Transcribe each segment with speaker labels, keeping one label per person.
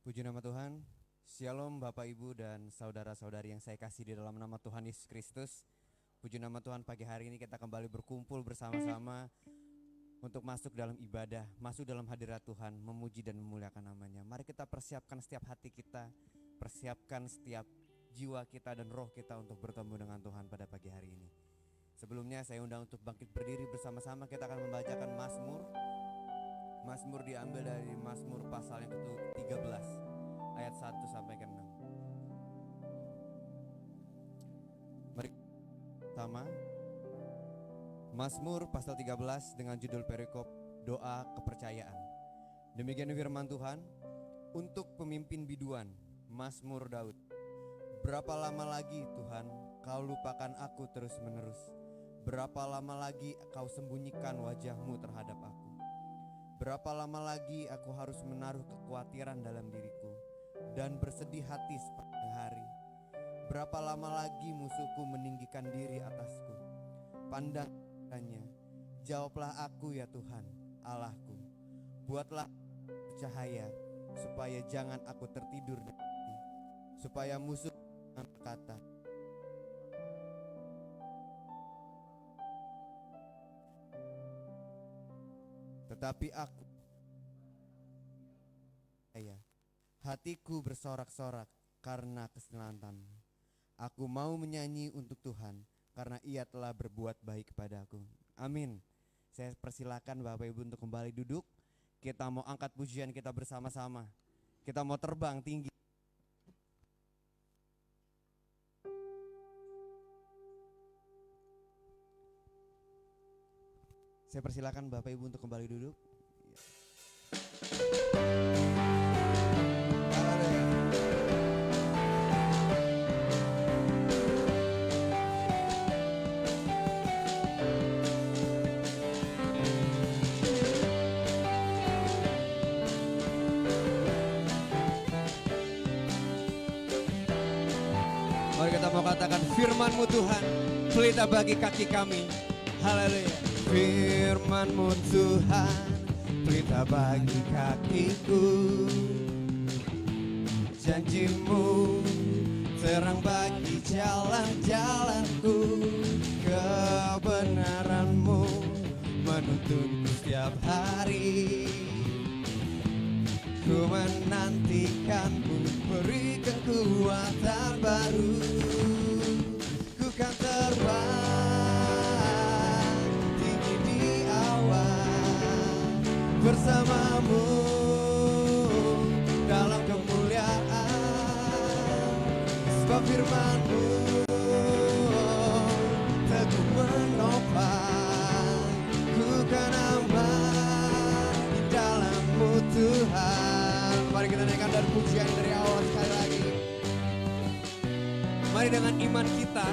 Speaker 1: Puji nama Tuhan. Shalom Bapak Ibu dan saudara-saudari yang saya kasih di dalam nama Tuhan Yesus Kristus. Puji nama Tuhan, pagi hari ini kita kembali berkumpul bersama-sama untuk masuk dalam ibadah, masuk dalam hadirat Tuhan, memuji dan memuliakan namanya. Mari kita persiapkan setiap hati kita, persiapkan setiap jiwa kita dan roh kita untuk bertemu dengan Tuhan pada pagi hari ini. Sebelumnya saya undang untuk bangkit berdiri bersama-sama, kita akan membacakan Mazmur. Mazmur diambil dari Mazmur pasal yang ke-13 ayat 1 sampai ke 6. Mari sama Mazmur pasal 13 dengan judul perikop doa kepercayaan. Demikian firman Tuhan untuk pemimpin biduan, Mazmur Daud. Berapa lama lagi Tuhan kau lupakan aku terus menerus? Berapa lama lagi kau sembunyikan wajahmu terhadap aku? Berapa lama lagi aku harus menaruh kekhawatiran dalam diriku dan bersedih hati sepanjang hari? Berapa lama lagi musuhku meninggikan diri atasku? Pandangnya, jawablah aku ya Tuhan Allahku. Buatlah cahaya supaya jangan aku tertidur nanti, supaya musuh berkata, tetapi aku, hatiku bersorak-sorak karena keselamatan. Aku mau menyanyi untuk Tuhan karena Ia telah berbuat baik kepadaku. Amin. Saya persilakan Bapak Ibu untuk kembali duduk. Kita mau angkat pujian kita bersama-sama. Kita mau terbang tinggi. Saya persilakan Bapak Ibu untuk kembali duduk. Mari kita mau katakan firman-Mu Tuhan, pelita bagi kaki kami. Haleluya. Firman-Mu Tuhan, pelita bagi kakiku. Janji-Mu terang bagi jalan-jalanku. Kebenaran-Mu menuntunku setiap hari. Ku menantikan-Mu, berikan kekuatan baru. firman-Mu, teguh menopang, ku kan aman di dalam-Mu Tuhan. Mari kita naikkan dari pujian dari awal sekali lagi. Mari dengan iman kita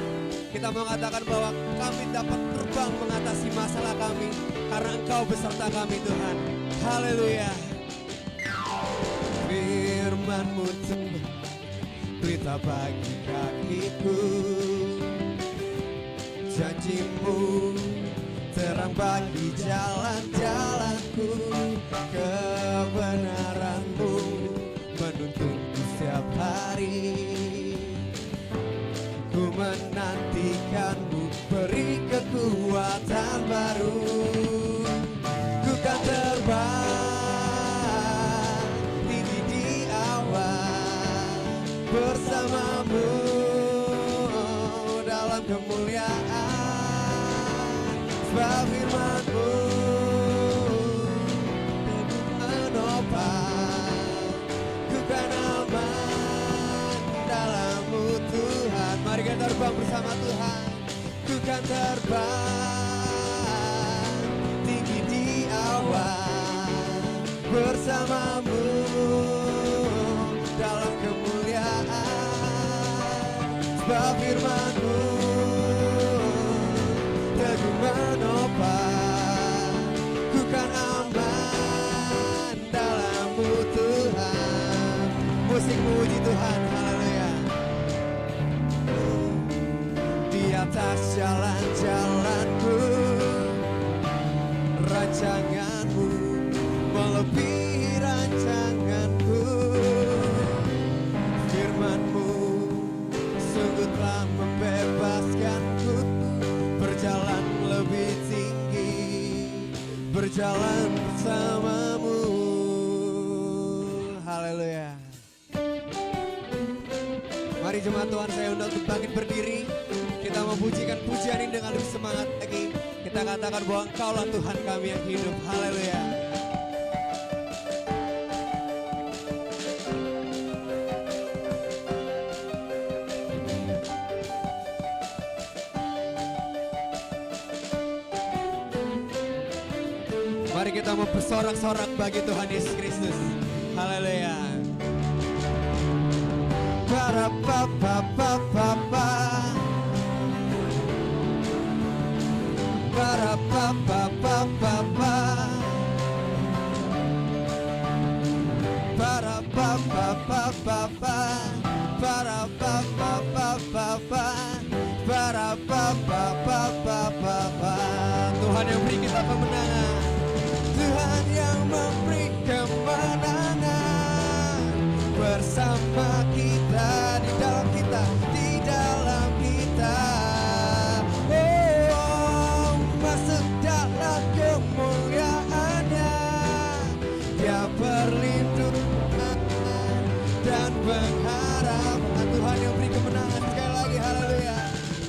Speaker 1: mengatakan bahwa kami dapat terbang mengatasi masalah kami karena Engkau beserta kami Tuhan. Haleluya. Firman-Mu berita bagi kakiku, janji-Mu terang bagi jalan-jalanku, kebenaran-Mu menuntunku setiap hari. Ku menantikan-Mu, beri kekuatan baru. Ku kan terbang tinggi di awan bersama-Mu dalam kemuliaan. Sebab firman-Mu teguh menopang, ku kan aman dalam-Mu Tuhan. Mari kita terbang bersama Tuhan. Ku kan terbang tinggi di awan bersama-Mu dalam kemuliaan. Sebab firman-Mu teguh menopang, ku kan aman dalam-Mu Tuhan. Musik muji Tuhan, haleluya. Di atas jalan-jalanku, rancangan-Mu melebihi rancanganku. Firman-Mu sungguh telah membebaskanku, berjalan lebih tinggi, berjalan bersama-Mu. Haleluya. Mari jemaat Tuhan, saya undang untuk bangkit berdiri. Kita memujikan pujian ini dengan lebih semangat lagi. Kita katakan bahwa Engkaulah Tuhan kami yang hidup. Haleluya. Mari kita mempersorak-sorak bagi Tuhan Yesus Kristus. Haleluya. Para papa papa para papa papa para papa papa para papa papa para papa papa. Tuhan yang beri kita kemenangan, Tuhan yang memberi kemenangan bersama kita, di dalam kita, di dalam kita. Oh, masuk dalam kemuliaan-Nya, Dia perlindungan dan pengharapan. Tuhan yang beri kemenangan, sekali lagi haleluya.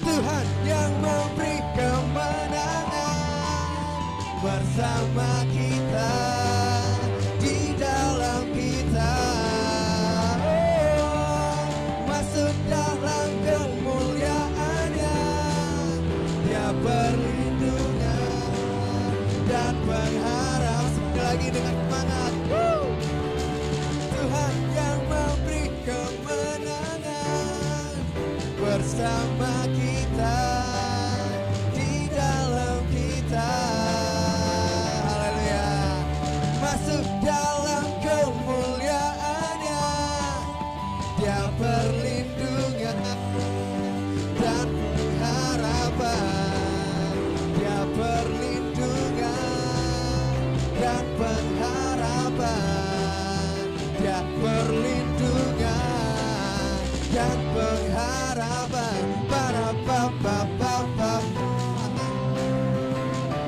Speaker 1: Tuhan yang memberi kemenangan bersama kita, di dalam kita. Oh, masuk dalam kemuliaan-Nya, Dia perlindungan dan pengharapan. Sekali lagi dengan semangat. Tuhan yang memberi kemenangan bersama kita, di dalam kita. Haleluya. Masuk dalam kemuliaan-Nya, Dia perlindungan dan pengharapan. Dia perlindungan dan pengharapan. Dia perlindungan dan pengharapan. Para papa papa.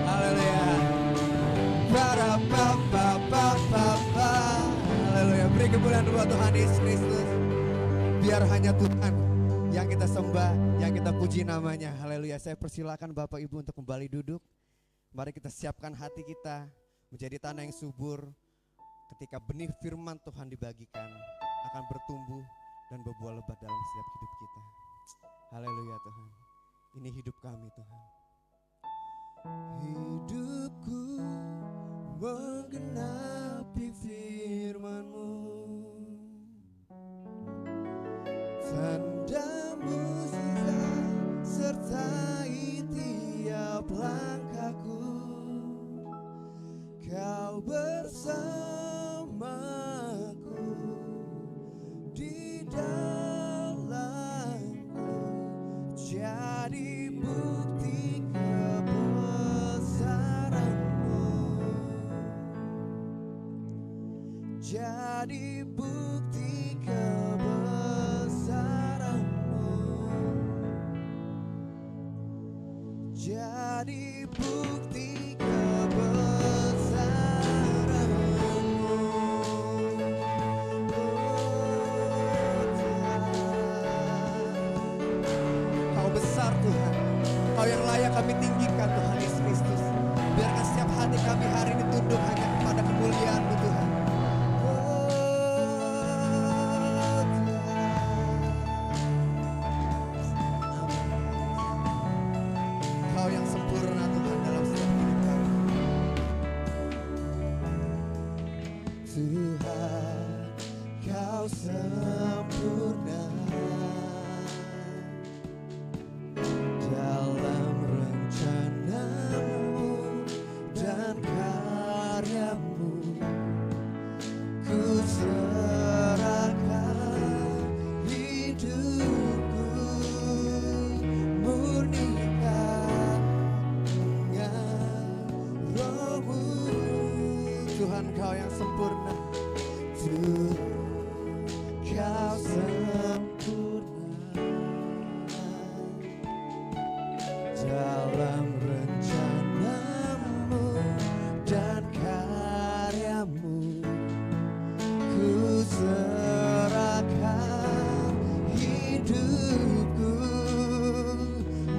Speaker 1: Haleluya. Para papa papa. Haleluya. Beri kemuliaan buat Tuhan Yesus Kristus. Biar hanya Tuhan yang kita sembah, yang kita puji namanya. Haleluya. Saya persilakan Bapak Ibu untuk kembali duduk. Mari kita siapkan hati kita menjadi tanah yang subur. Ketika benih firman Tuhan dibagikan, akan bertumbuh dan berbuah lebat dalam setiap hidup kita. Haleluya Tuhan. Ini hidup kami Tuhan. Hidupku menggenapi firman-Mu, tanda mukjizat sertai tiap langkahku. Kau bersamaku di dalamku, jadi bukti kebesaran-Mu, jadi bukti kebesaran-Mu, jadi bukti kebesaran-Mu. Kau besar Tuhan, Kau yang layak kami tinggikan Tuhan Yesus Kristus. Biarkan setiap hati kami hari ini tunduk hanya kepada kemuliaan-Mu Tuhan. Kau yang sempurna Tuhan dalam setiap hidup kami. Tuhan, Kau sempurna dalam rencana-Mu dan karya-Mu. Ku serahkan hidupku, murnikan dengan Roh-Mu. Tuhan, Kau yang sempurna. Tuhan, Kau sempurna dalam rencana-Mu dan karya-Mu. Ku serahkan hidupku,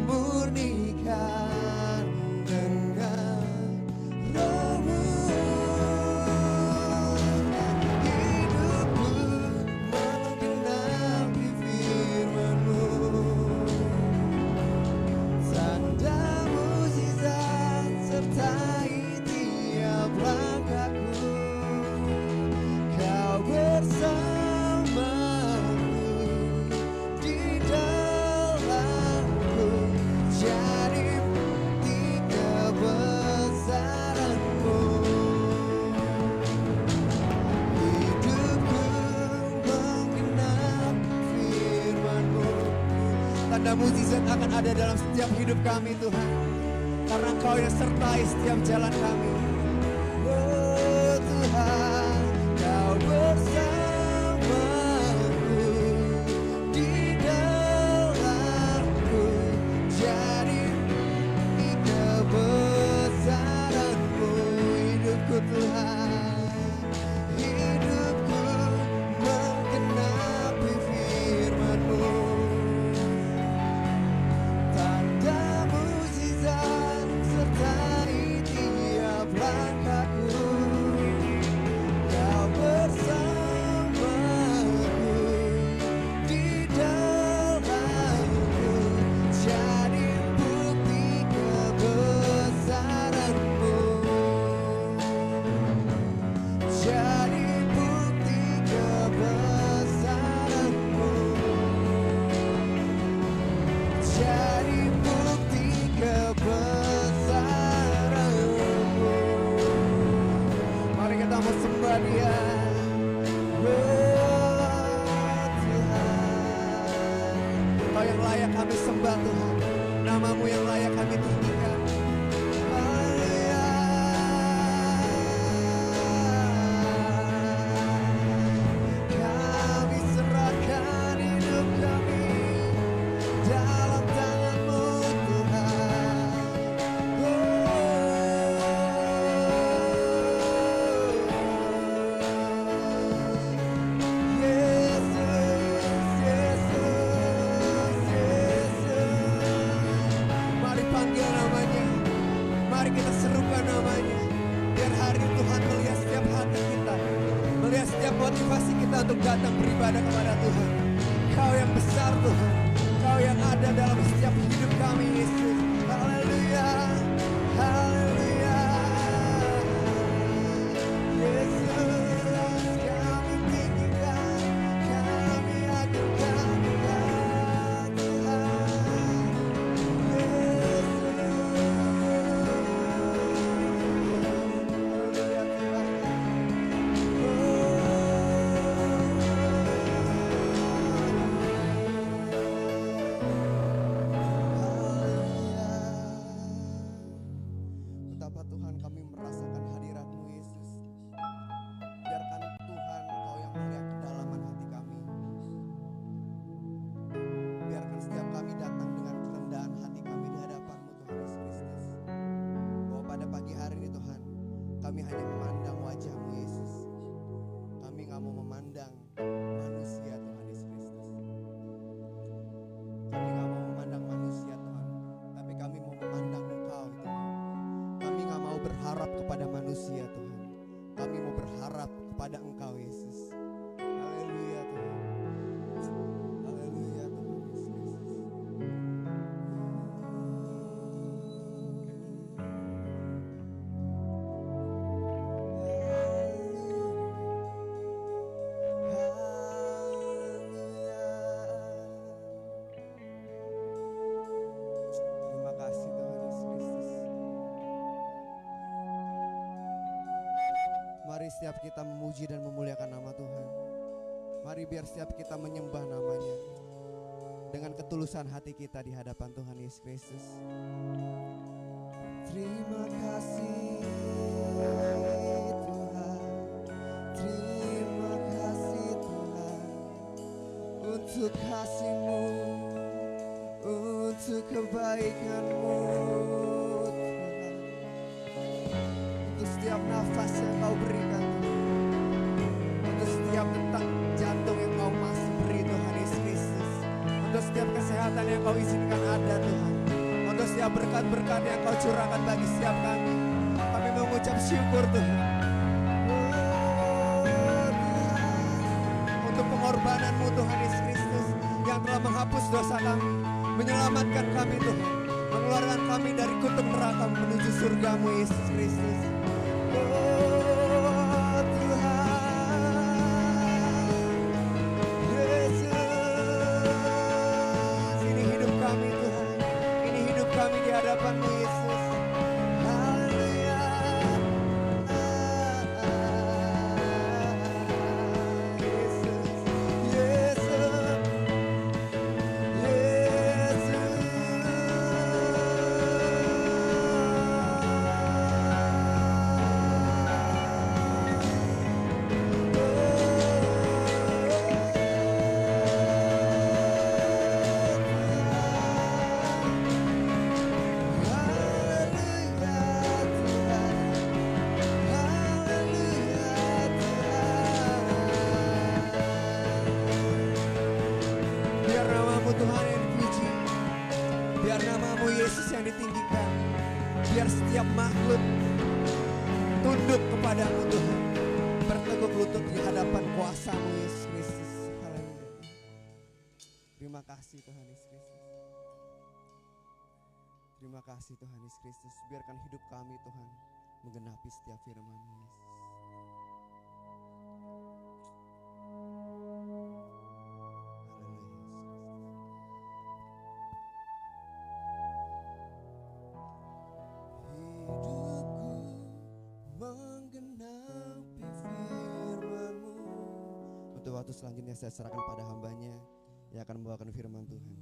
Speaker 1: murnikan dengan Roh-Mu. Hidupku menggenapi firman-Mu, tanda mukjizat sertai tiap langkahku. Kau bersamaku di dalamku, jadi bukti kebesaran-Mu. Hidupku menggenapi firman-Mu. Tanda mukjizat akan ada dalam setiap hidup kami Tuhan, karena Engkau yang sertai setiap jalan kami. Oh Tuhan, Kau bersamaku di dalamku, jadi bukti kebesaran-Mu. Hidupku Tuhan, hidupku menggenapi firman-Mu, tanda mukjizat sertai tiap langkahku. Kau bersamaku di dalamku, jadi bukti kebesaran-Mu, jadi bukti kebesaran-Mu, jadi bukti kebesaran-Mu. Mari kita mau sembah Dia. Oh Tuhan, Kau yang layak kami sembah Tuhan, nama-Mu yang layak kami tinggikan. Haleluya. Kami serahkan hidup kami dalam tangan-Mu Tuhan. Yesus, Yesus, Yesus. Mari panggil namanya, mari kita serukan namanya. Biar hari ini Tuhan melihat setiap hati kita, melihat setiap motivasi kita untuk datang beribadah kepada Tuhan. Kau yang besar Tuhan, Kau yang ada kami hanya memandang wajah-Mu Yesus. Kami gak mau memandang manusia Tuhan Yesus Kristus. Kami gak mau memandang manusia Tuhan, tapi kami mau memandang Engkau Tuhan. Kami gak mau berharap kepada manusia Tuhan. Kami mau berharap kepada Engkau Yesus. Haleluya Tuhan. Haleluya Tuhan Yesus Kristus. Terima kasih Tuhan Yesus Kristus. Mari setiap kita memuji dan memuliakan nama Tuhan. Mari biar setiap kita menyembah namanya dengan ketulusan hati kita di hadapan Tuhan Yesus Kristus. Terima kasih Tuhan. Terima kasih Tuhan untuk kasih-Mu, untuk kebaikan-Mu Tuhan. Untuk setiap nafas yang Kau berikan Tuhan. Untuk setiap detak jantung yang Kau masih beri Tuhan Yesus Kristus. Untuk setiap kesehatan yang Kau izinkan ada Tuhan. Untuk setiap berkat-berkat yang Kau curahkan bagi setiap kami. Kami mengucap syukur Tuhan. Untuk pengorbanan-Mu Tuhan Yesus Kristus yang telah menghapus dosa kami, menyelamatkan kami Tuhan, mengeluarkan kami dari kutub neraka menuju surga-Mu Yesus Kristus. Oh Tuhan Yesus, ini hidup kami Tuhan, ini hidup kami di hadapan-Mu Yesus. Haleluya. Yesus, biar nama-Mu Tuhan yang dipuji, biar nama-Mu Yesus yang ditinggikan, biar setiap makhluk tunduk kepadamu Tuhan, berteguk lutut di hadapan kuasa-Mu Yesus Kristus. Haleluya. Terima kasih Tuhan Yesus Kristus. Terima kasih Tuhan Yesus Kristus. Biarkan hidup kami Tuhan menggenapi setiap firman-Mu Yesus. Untuk waktu selanjutnya saya serahkan pada hambanya yang akan membawakan firman Tuhan.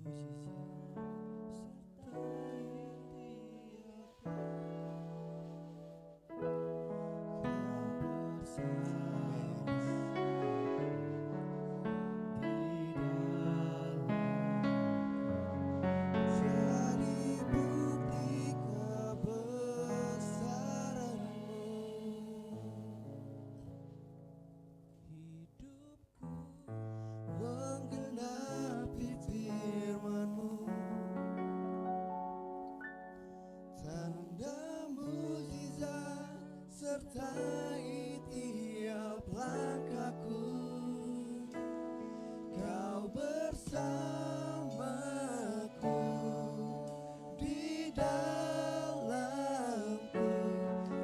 Speaker 1: Sertai tiap langkahku, Kau bersamaku di dalamku,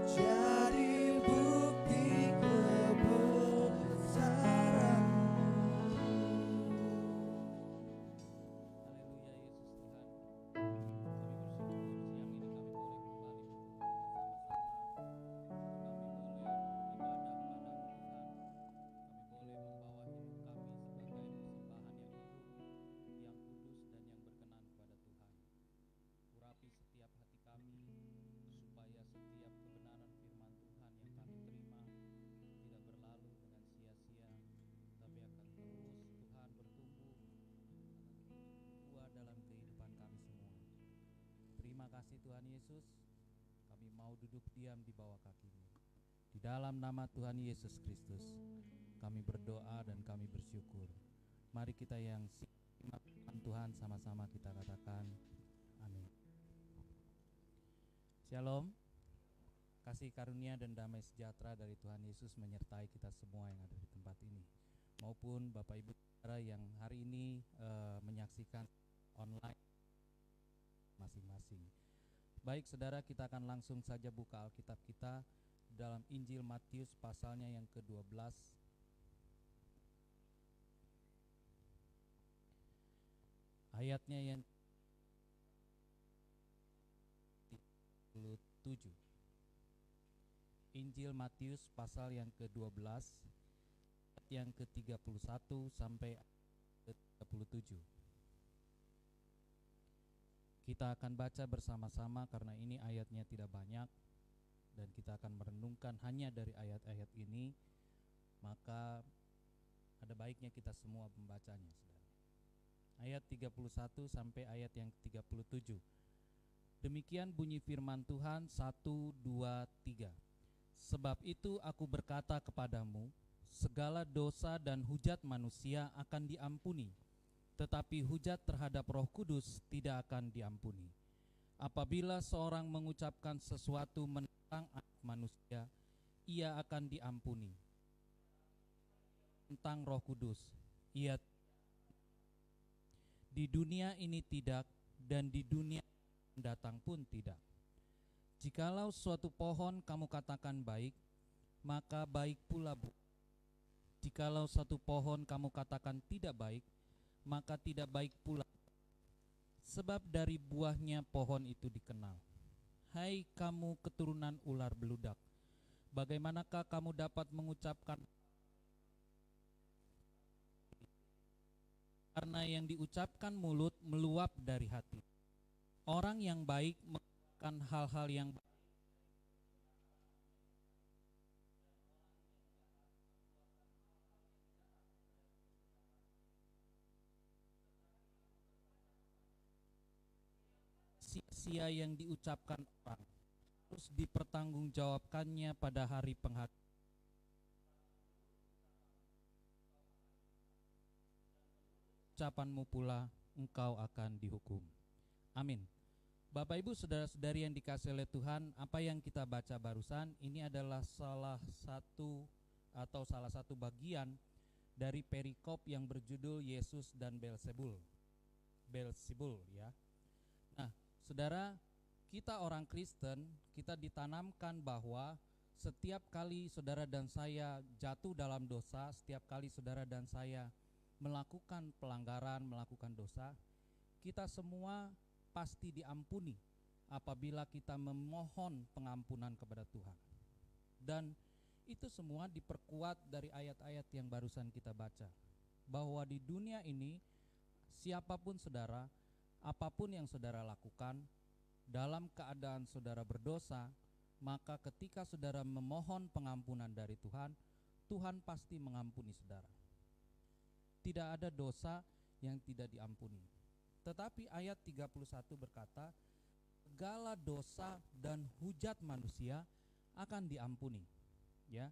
Speaker 1: jadi bukti kebesaran-Mu.
Speaker 2: Terima kasih Tuhan Yesus, kami mau duduk diam di bawah kaki-Mu. Di dalam nama Tuhan Yesus Kristus, kami berdoa dan kami bersyukur. Mari kita yang simak firman Tuhan sama-sama kita katakan amin. Shalom. Kasih karunia dan damai sejahtera dari Tuhan Yesus menyertai kita semua yang ada di tempat ini, maupun Bapak Ibu Saudara yang hari ini menyaksikan online masing-masing. Baik saudara, kita akan langsung saja buka Alkitab kita dalam Injil Matius pasalnya yang ke-12. Ayatnya yang 37. Injil Matius pasal yang ke-12 ayat yang ke-31 sampai ke-37. Kita akan baca bersama-sama karena ini ayatnya tidak banyak dan kita akan merenungkan hanya dari ayat-ayat ini, maka ada baiknya kita semua membacanya, saudara. Ayat 31 sampai ayat yang ke-37. Demikian bunyi firman Tuhan, 1, 2, 3. Sebab itu aku berkata kepadamu, segala dosa dan hujat manusia akan diampuni, tetapi hujat terhadap Roh Kudus tidak akan diampuni. Apabila seorang mengucapkan sesuatu menentang Anak Manusia, ia akan diampuni. Tentang Roh Kudus, ia di dunia ini tidak, dan di dunia mendatang pun tidak. Jikalau suatu pohon kamu katakan baik, maka baik pula buah. Jikalau satu pohon kamu katakan tidak baik, maka tidak baik pula. Sebab dari buahnya pohon itu dikenal. Hai kamu keturunan ular beludak, bagaimanakah kamu dapat mengucapkan? Karena yang diucapkan mulut meluap dari hati. Orang yang baik melakukan hal-hal yang baik, sia-sia yang diucapkan orang harus dipertanggungjawabkannya pada hari penghakiman. Ucapanmu pula engkau akan dihukum. Amin. Bapak Ibu saudara-saudari yang dikasihi oleh Tuhan, apa yang kita baca barusan ini adalah salah satu bagian dari perikop yang berjudul Yesus dan Beelzebul ya. Nah, saudara, kita orang Kristen, kita ditanamkan bahwa setiap kali saudara dan saya jatuh dalam dosa, setiap kali saudara dan saya melakukan pelanggaran, melakukan dosa, kita semua pasti diampuni apabila kita memohon pengampunan kepada Tuhan. Dan itu semua diperkuat dari ayat-ayat yang barusan kita baca, bahwa di dunia ini siapapun saudara, apapun yang saudara lakukan, dalam keadaan saudara berdosa, maka ketika saudara memohon pengampunan dari Tuhan, Tuhan pasti mengampuni saudara. Tidak ada dosa yang tidak diampuni. Tetapi ayat 31 berkata, segala dosa dan hujat manusia akan diampuni. Ya,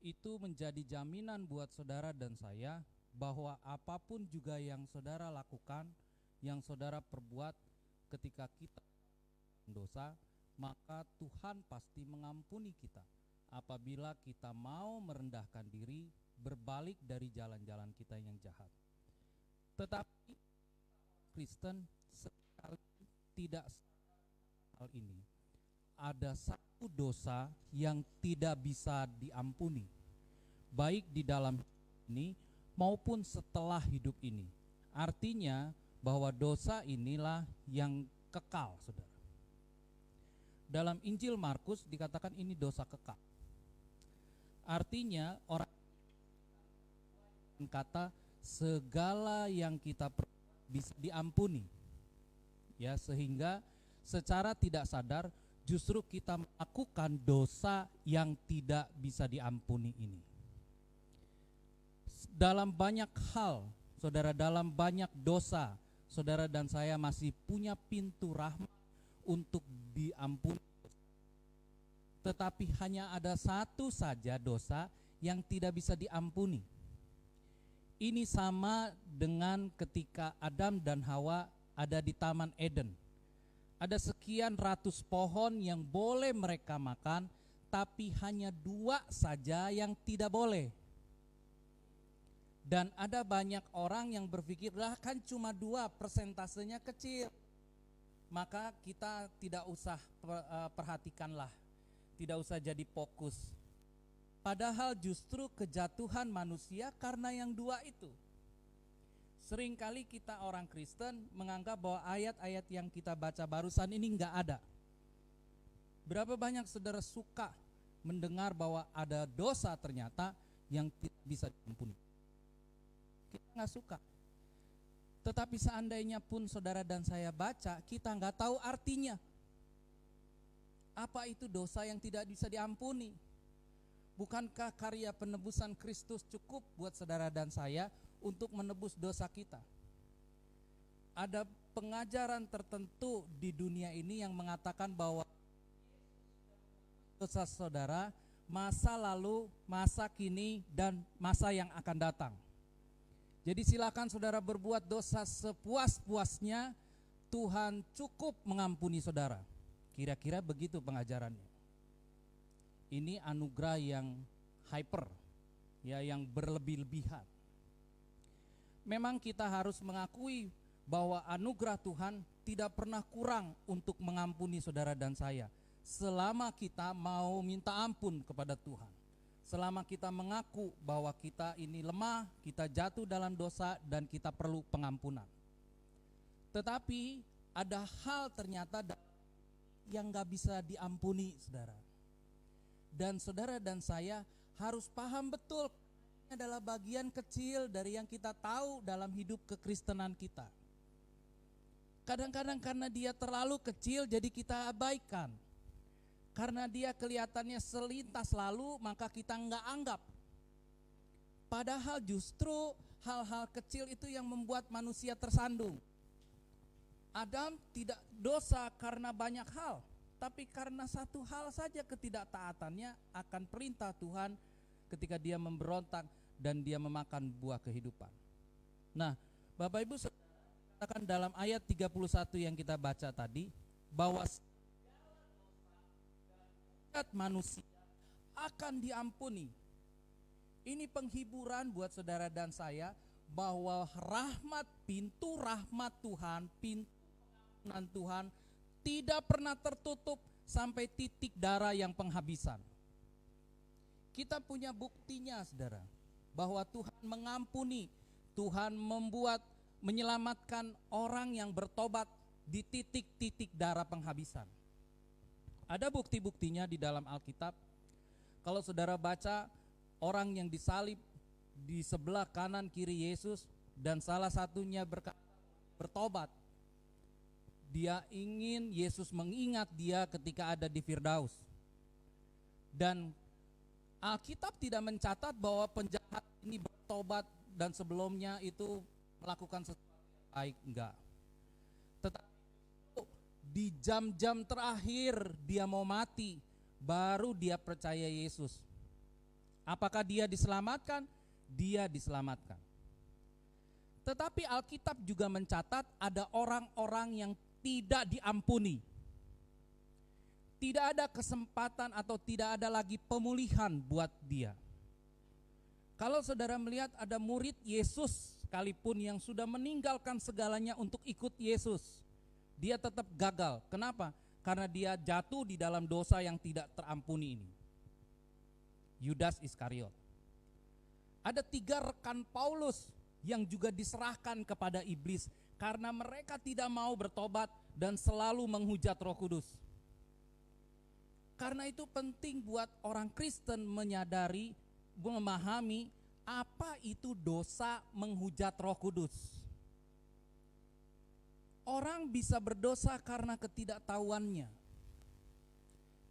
Speaker 2: itu menjadi jaminan buat saudara dan saya bahwa apapun juga yang saudara lakukan, yang saudara perbuat ketika kita dosa, maka Tuhan pasti mengampuni kita apabila kita mau merendahkan diri, berbalik dari jalan-jalan kita yang jahat. Tetapi Kristen sekali tidak hal ini. Ada satu dosa yang tidak bisa diampuni, baik di dalam ini maupun setelah hidup ini. Artinya bahwa dosa inilah yang kekal, saudara. Dalam Injil Markus dikatakan ini dosa kekal. Artinya orang kata segala yang kita bisa diampuni, ya, sehingga secara tidak sadar justru kita melakukan dosa yang tidak bisa diampuni ini. Dalam banyak hal, saudara, dalam banyak dosa, saudara dan saya masih punya pintu rahmat untuk diampuni. tetapi hanya ada satu saja dosa yang tidak bisa diampuni. Ini sama dengan ketika Adam dan Hawa ada di Taman Eden. Ada sekian ratus pohon yang boleh mereka makan, tapi hanya 2 saja yang tidak boleh. Dan ada banyak orang yang berpikir, lah kan cuma 2, persentasenya kecil, maka kita tidak usah perhatikanlah, tidak usah jadi fokus. Padahal justru kejatuhan manusia karena yang 2 itu. Seringkali kita orang Kristen menganggap bahwa ayat-ayat yang kita baca barusan ini enggak ada. Berapa banyak saudara suka mendengar bahwa ada dosa ternyata yang tidak bisa diampuni? Kita enggak suka. Tetapi seandainya pun saudara dan saya baca, kita enggak tahu artinya. Apa itu dosa yang tidak bisa diampuni? Bukankah karya penebusan Kristus cukup buat saudara dan saya untuk menebus dosa kita? Ada pengajaran tertentu di dunia ini yang mengatakan bahwa dosa saudara, masa lalu, masa kini, dan masa yang akan datang. Jadi silakan saudara berbuat dosa sepuas-puasnya, Tuhan cukup mengampuni saudara. Kira-kira begitu pengajarannya. Ini anugerah yang hyper, ya, yang berlebih-lebihan. Memang kita harus mengakui bahwa anugerah Tuhan tidak pernah kurang untuk mengampuni saudara dan saya, selama kita mau minta ampun kepada Tuhan. Selama kita mengaku bahwa kita ini lemah, kita jatuh dalam dosa dan kita perlu pengampunan. Tetapi ada hal ternyata yang gak bisa diampuni, saudara. Dan saudara dan saya harus paham betul, ini adalah bagian kecil dari yang kita tahu dalam hidup kekristenan kita. Kadang-kadang karena dia terlalu kecil jadi kita abaikan. Karena dia kelihatannya selintas lalu, maka kita enggak anggap. Padahal justru hal-hal kecil itu yang membuat manusia tersandung. Adam tidak dosa karena banyak hal, tapi karena satu hal saja, ketidaktaatannya akan perintah Tuhan ketika dia memberontak dan dia memakan buah kehidupan. Nah, Bapak Ibu katakan dalam ayat 31 yang kita baca tadi, bahwa manusia akan diampuni. Ini penghiburan buat saudara dan saya bahwa pintu rahmat Tuhan, pintu pengampunan Tuhan tidak pernah tertutup sampai titik darah yang penghabisan. Kita punya buktinya, saudara, bahwa Tuhan mengampuni, Tuhan menyelamatkan orang yang bertobat di titik-titik darah penghabisan. Ada bukti-buktinya di dalam Alkitab. Kalau saudara baca orang yang disalib di sebelah kanan kiri Yesus, dan salah satunya bertobat. Dia ingin Yesus mengingat dia ketika ada di Firdaus. Dan Alkitab tidak mencatat bahwa penjahat ini bertobat dan sebelumnya itu melakukan sesuatu yang baik, enggak. Tetapi di jam-jam terakhir dia mau mati, baru dia percaya Yesus. Apakah dia diselamatkan? Dia diselamatkan. Tetapi Alkitab juga mencatat ada orang-orang yang tidak diampuni. Tidak ada kesempatan atau tidak ada lagi pemulihan buat dia. Kalau saudara melihat ada murid Yesus sekalipun yang sudah meninggalkan segalanya untuk ikut Yesus, dia tetap gagal. Kenapa? Karena dia jatuh di dalam dosa yang tidak terampuni ini. Yudas Iskariot. Ada 3 rekan Paulus yang juga diserahkan kepada iblis karena mereka tidak mau bertobat dan selalu menghujat Roh Kudus. Karena itu penting buat orang Kristen menyadari, memahami apa itu dosa menghujat Roh Kudus. Orang bisa berdosa karena ketidaktahuannya.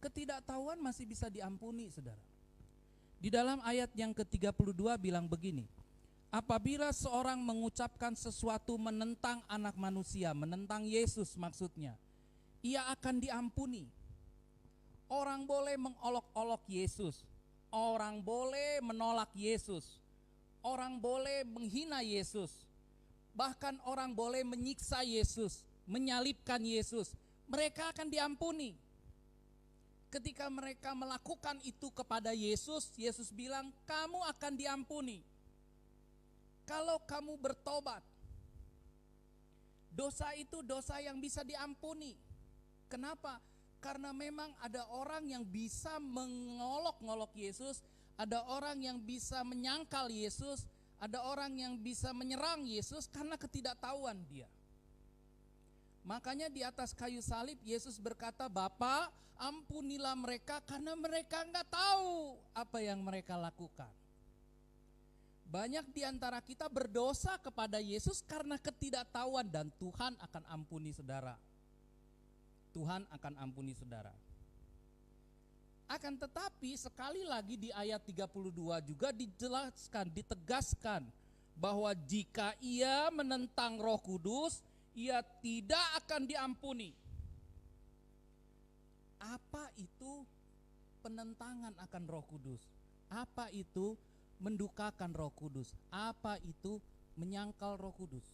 Speaker 2: Ketidaktahuan masih bisa diampuni, saudara. Di dalam ayat yang ke-32 bilang begini, apabila seorang mengucapkan sesuatu menentang anak manusia, menentang Yesus maksudnya, ia akan diampuni. Orang boleh mengolok-olok Yesus, orang boleh menolak Yesus, orang boleh menghina Yesus, bahkan orang boleh menyiksa Yesus, menyalibkan Yesus. Mereka akan diampuni. Ketika mereka melakukan itu kepada Yesus, Yesus bilang, kamu akan diampuni kalau kamu bertobat. Dosa itu dosa yang bisa diampuni. Kenapa? Karena memang ada orang yang bisa mengolok-ngolok Yesus, ada orang yang bisa menyangkal Yesus, ada orang yang bisa menyerang Yesus karena ketidaktahuan dia. Makanya di atas kayu salib Yesus berkata, Bapa, ampunilah mereka karena mereka enggak tahu apa yang mereka lakukan. Banyak di antara kita berdosa kepada Yesus karena ketidaktahuan, dan Tuhan akan ampuni saudara. Tuhan akan ampuni saudara. Akan tetapi sekali lagi di ayat 32 juga dijelaskan, ditegaskan bahwa jika ia menentang Roh Kudus, ia tidak akan diampuni. Apa itu penentangan akan Roh Kudus? Apa itu mendukakan Roh Kudus? Apa itu menyangkal Roh Kudus?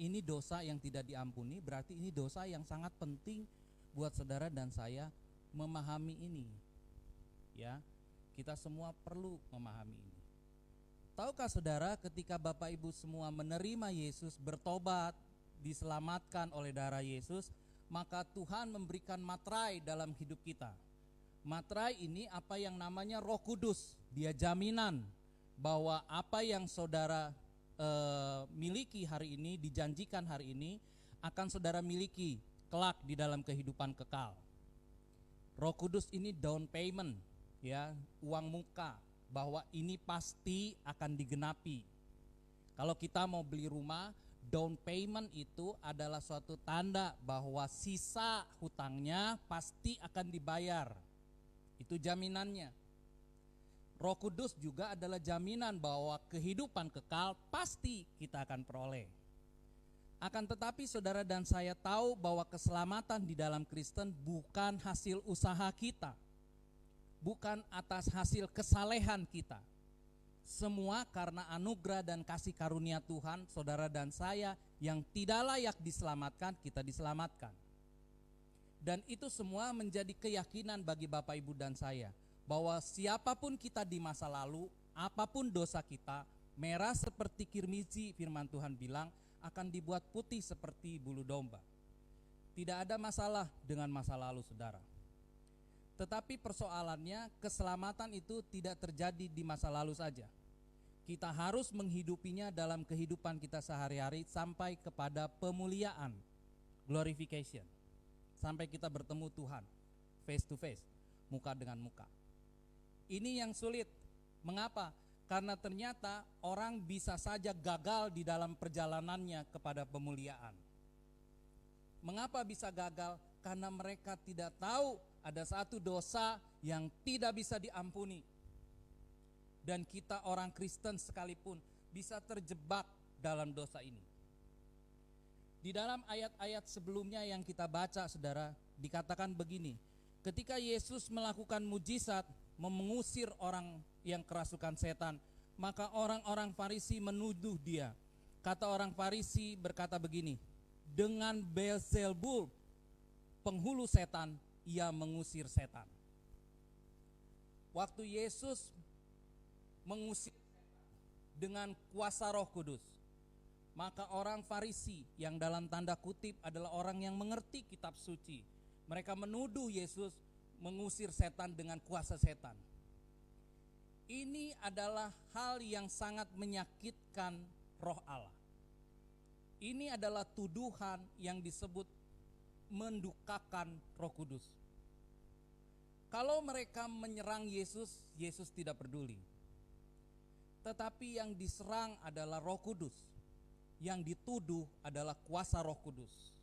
Speaker 2: Ini dosa yang tidak diampuni, berarti ini dosa yang sangat penting buat saudara dan saya memahami ini. Ya, kita semua perlu memahami ini. Tahukah saudara, ketika Bapak Ibu semua menerima Yesus, bertobat, diselamatkan oleh darah Yesus, maka Tuhan memberikan materai dalam hidup kita. Materai ini apa yang namanya Roh Kudus. Dia jaminan bahwa apa yang saudara miliki hari ini, dijanjikan hari ini, akan saudara miliki kelak di dalam kehidupan kekal. Roh Kudus ini down payment, ya, uang muka, bahwa ini pasti akan digenapi. Kalau kita mau beli rumah, down payment itu adalah suatu tanda bahwa sisa hutangnya pasti akan dibayar. Itu jaminannya. Roh Kudus juga adalah jaminan bahwa kehidupan kekal pasti kita akan peroleh. Akan tetapi saudara dan saya tahu bahwa keselamatan di dalam Kristen bukan hasil usaha kita, bukan atas hasil kesalehan kita. Semua karena anugerah dan kasih karunia Tuhan, saudara dan saya yang tidak layak diselamatkan, kita diselamatkan. Dan itu semua menjadi keyakinan bagi Bapak Ibu dan saya, bahwa siapapun kita di masa lalu, apapun dosa kita, merah seperti kirmizi, firman Tuhan bilang, akan dibuat putih seperti bulu domba. Tidak ada masalah dengan masa lalu saudara. Tetapi persoalannya, keselamatan itu tidak terjadi di masa lalu saja. Kita harus menghidupinya dalam kehidupan kita sehari-hari sampai kepada pemuliaan, glorification, sampai kita bertemu Tuhan face to face, muka dengan muka. Ini yang sulit. Mengapa? Karena ternyata orang bisa saja gagal di dalam perjalanannya kepada pemuliaan. Mengapa bisa gagal? Karena mereka tidak tahu ada satu dosa yang tidak bisa diampuni. Dan kita orang Kristen sekalipun bisa terjebak dalam dosa ini. Di dalam ayat-ayat sebelumnya yang kita baca saudara, dikatakan begini, ketika Yesus melakukan mujizat, mengusir orang yang kerasukan setan, maka orang-orang Farisi menuduh dia. Kata orang Farisi berkata begini, dengan Beelzebul, penghulu setan, ia mengusir setan. Waktu Yesus mengusir dengan kuasa Roh Kudus, maka orang Farisi yang dalam tanda kutip adalah orang yang mengerti kitab suci, mereka menuduh Yesus mengusir setan dengan kuasa setan. Ini adalah hal yang sangat menyakitkan Roh Allah. Ini adalah tuduhan yang disebut mendukakan Roh Kudus. Kalau mereka menyerang Yesus, Yesus tidak peduli. Tetapi yang diserang adalah Roh Kudus. Yang dituduh adalah kuasa Roh Kudus.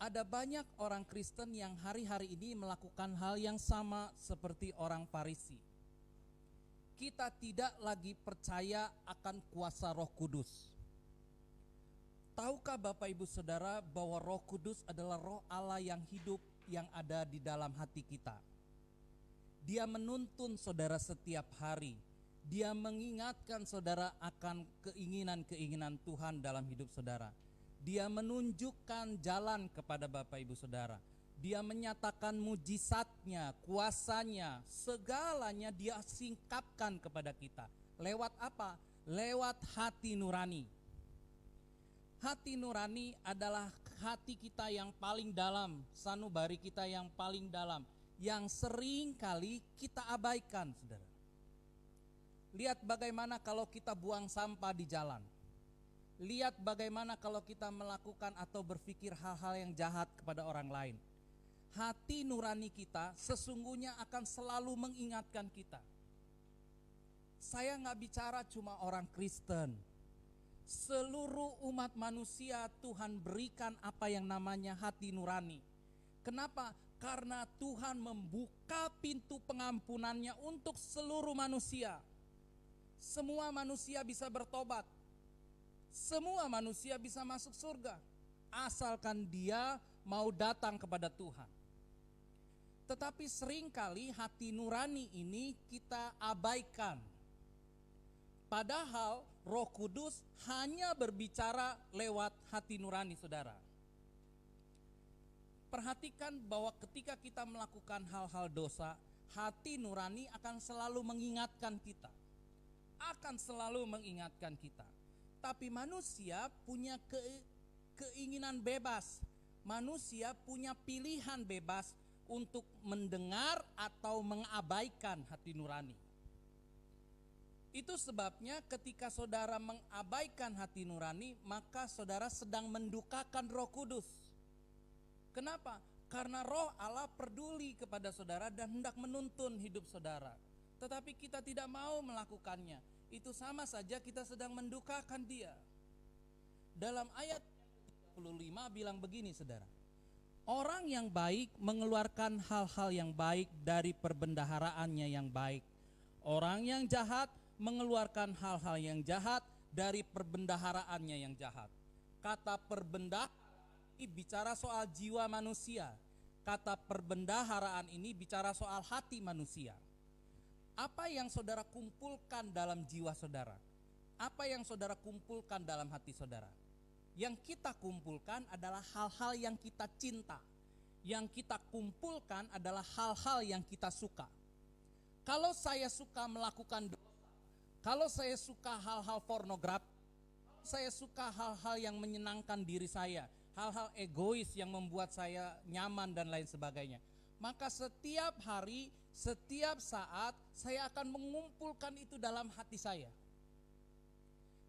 Speaker 2: Ada banyak orang Kristen yang hari-hari ini melakukan hal yang sama seperti orang Farisi. Kita tidak lagi percaya akan kuasa Roh Kudus. Tahukah Bapak Ibu Saudara bahwa Roh Kudus adalah Roh Allah yang hidup yang ada di dalam hati kita. Dia menuntun saudara setiap hari. Dia mengingatkan saudara akan keinginan-keinginan Tuhan dalam hidup saudara. Dia menunjukkan jalan kepada Bapak Ibu Saudara. Dia menyatakan mujizatnya, kuasanya, segalanya dia singkapkan kepada kita. Lewat apa? Lewat hati nurani. Hati nurani adalah hati kita yang paling dalam, sanubari kita yang paling dalam, yang sering kali kita abaikan, saudara. Lihat bagaimana kalau kita buang sampah di jalan. Lihat bagaimana kalau kita melakukan atau berpikir hal-hal yang jahat kepada orang lain. Hati nurani kita sesungguhnya akan selalu mengingatkan kita. Saya gak bicara cuma orang Kristen. Seluruh umat manusia Tuhan berikan apa yang namanya hati nurani. Kenapa? Karena Tuhan membuka pintu pengampunannya untuk seluruh manusia. Semua manusia bisa bertobat. Semua manusia bisa masuk surga. Asalkan dia mau datang kepada Tuhan. Tetapi seringkali hati nurani ini kita abaikan. Padahal Roh Kudus hanya berbicara lewat hati nurani, saudara. Perhatikan bahwa ketika kita melakukan hal-hal dosa, hati nurani akan selalu mengingatkan kita. Akan selalu mengingatkan kita. Tapi manusia punya keinginan bebas. Manusia punya pilihan bebas untuk mendengar atau mengabaikan hati nurani. Itu sebabnya ketika saudara mengabaikan hati nurani, maka saudara sedang mendukakan Roh Kudus. Kenapa? Karena Roh Allah peduli kepada saudara dan hendak menuntun hidup saudara. Tetapi kita tidak mau melakukannya. Itu sama saja kita sedang mendukakan Dia. Dalam ayat 35 bilang begini, saudara. Orang yang baik mengeluarkan hal-hal yang baik dari perbendaharaannya yang baik. Orang yang jahat mengeluarkan hal-hal yang jahat dari perbendaharaannya yang jahat. Kata perbendaharaan ini bicara soal jiwa manusia. Kata perbendaharaan ini bicara soal hati manusia. Apa yang saudara kumpulkan dalam jiwa saudara? Apa yang saudara kumpulkan dalam hati saudara? Yang kita kumpulkan adalah hal-hal yang kita cinta. Yang kita kumpulkan adalah hal-hal yang kita suka. Kalau saya suka melakukan dosa, kalau saya suka hal-hal pornografi, saya suka hal-hal yang menyenangkan diri saya, hal-hal egois yang membuat saya nyaman dan lain sebagainya, maka setiap hari, setiap saat saya akan mengumpulkan itu dalam hati saya.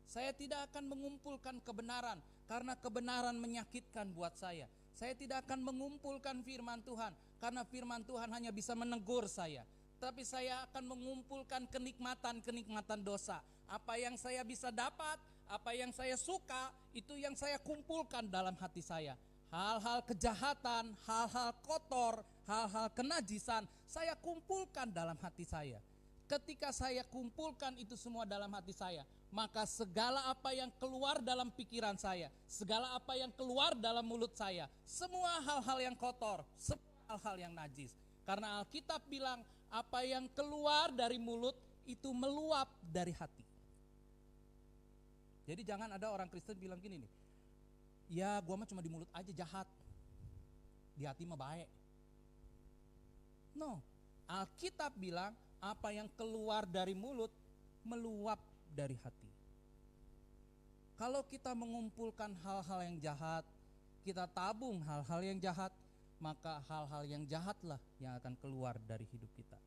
Speaker 2: Saya tidak akan mengumpulkan kebenaran karena kebenaran menyakitkan buat saya. Saya tidak akan mengumpulkan firman Tuhan karena firman Tuhan hanya bisa menegur saya. Tapi saya akan mengumpulkan kenikmatan-kenikmatan dosa. Apa yang saya bisa dapat, apa yang saya suka, itu yang saya kumpulkan dalam hati saya. Hal-hal kejahatan, hal-hal kotor, hal-hal kenajisan, saya kumpulkan dalam hati saya. Ketika saya kumpulkan itu semua dalam hati saya, maka segala apa yang keluar dalam pikiran saya, segala apa yang keluar dalam mulut saya, semua hal-hal yang kotor, semua hal-hal yang najis. Karena Alkitab bilang, apa yang keluar dari mulut itu meluap dari hati. Jadi jangan ada orang Kristen bilang gini nih, ya gua mah cuma di mulut aja jahat, di hati mah baik. No, Alkitab bilang apa yang keluar dari mulut meluap dari hati. Kalau kita mengumpulkan hal-hal yang jahat, kita tabung hal-hal yang jahat, maka hal-hal yang jahatlah yang akan keluar dari hidup kita.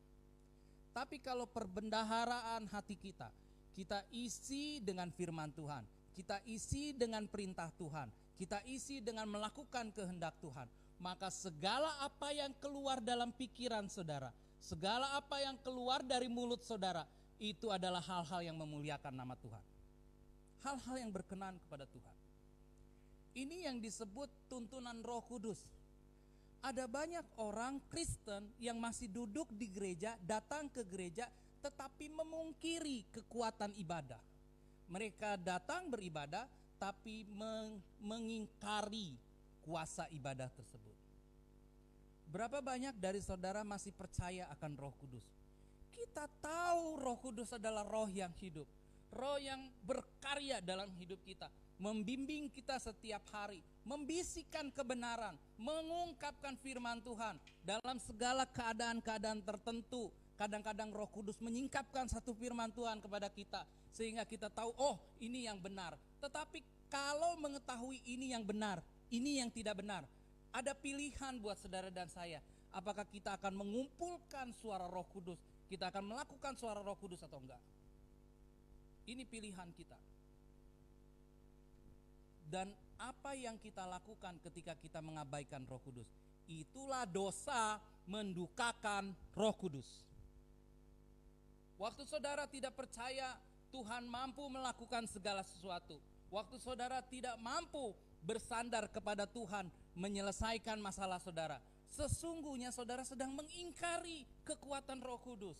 Speaker 2: Tapi kalau perbendaharaan hati kita, kita isi dengan firman Tuhan, kita isi dengan perintah Tuhan, kita isi dengan melakukan kehendak Tuhan, maka segala apa yang keluar dalam pikiran saudara, segala apa yang keluar dari mulut saudara, itu adalah hal-hal yang memuliakan nama Tuhan. Hal-hal yang berkenan kepada Tuhan. Ini yang disebut tuntunan Roh Kudus. Ada banyak orang Kristen yang masih duduk di gereja, datang ke gereja, tetapi memungkiri kekuatan ibadah. Mereka datang beribadah, tapi mengingkari kuasa ibadah tersebut. Berapa banyak dari saudara masih percaya akan Roh Kudus? Kita tahu Roh Kudus adalah roh yang hidup, roh yang berkarya dalam hidup kita, membimbing kita setiap hari, membisikkan kebenaran, mengungkapkan firman Tuhan dalam segala keadaan-keadaan tertentu. Kadang-kadang Roh Kudus menyingkapkan satu firman Tuhan kepada kita sehingga kita tahu, oh ini yang benar. Tetapi kalau mengetahui ini yang benar, ini yang tidak benar, ada pilihan buat saudara dan saya. Apakah kita akan mengumpulkan suara Roh Kudus, kita akan melakukan suara Roh Kudus atau enggak? Ini pilihan kita. Dan apa yang kita lakukan ketika kita mengabaikan Roh Kudus? Itulah dosa mendukakan Roh Kudus. Waktu saudara tidak percaya Tuhan mampu melakukan segala sesuatu, waktu saudara tidak mampu bersandar kepada Tuhan menyelesaikan masalah saudara, sesungguhnya saudara sedang mengingkari kekuatan Roh Kudus.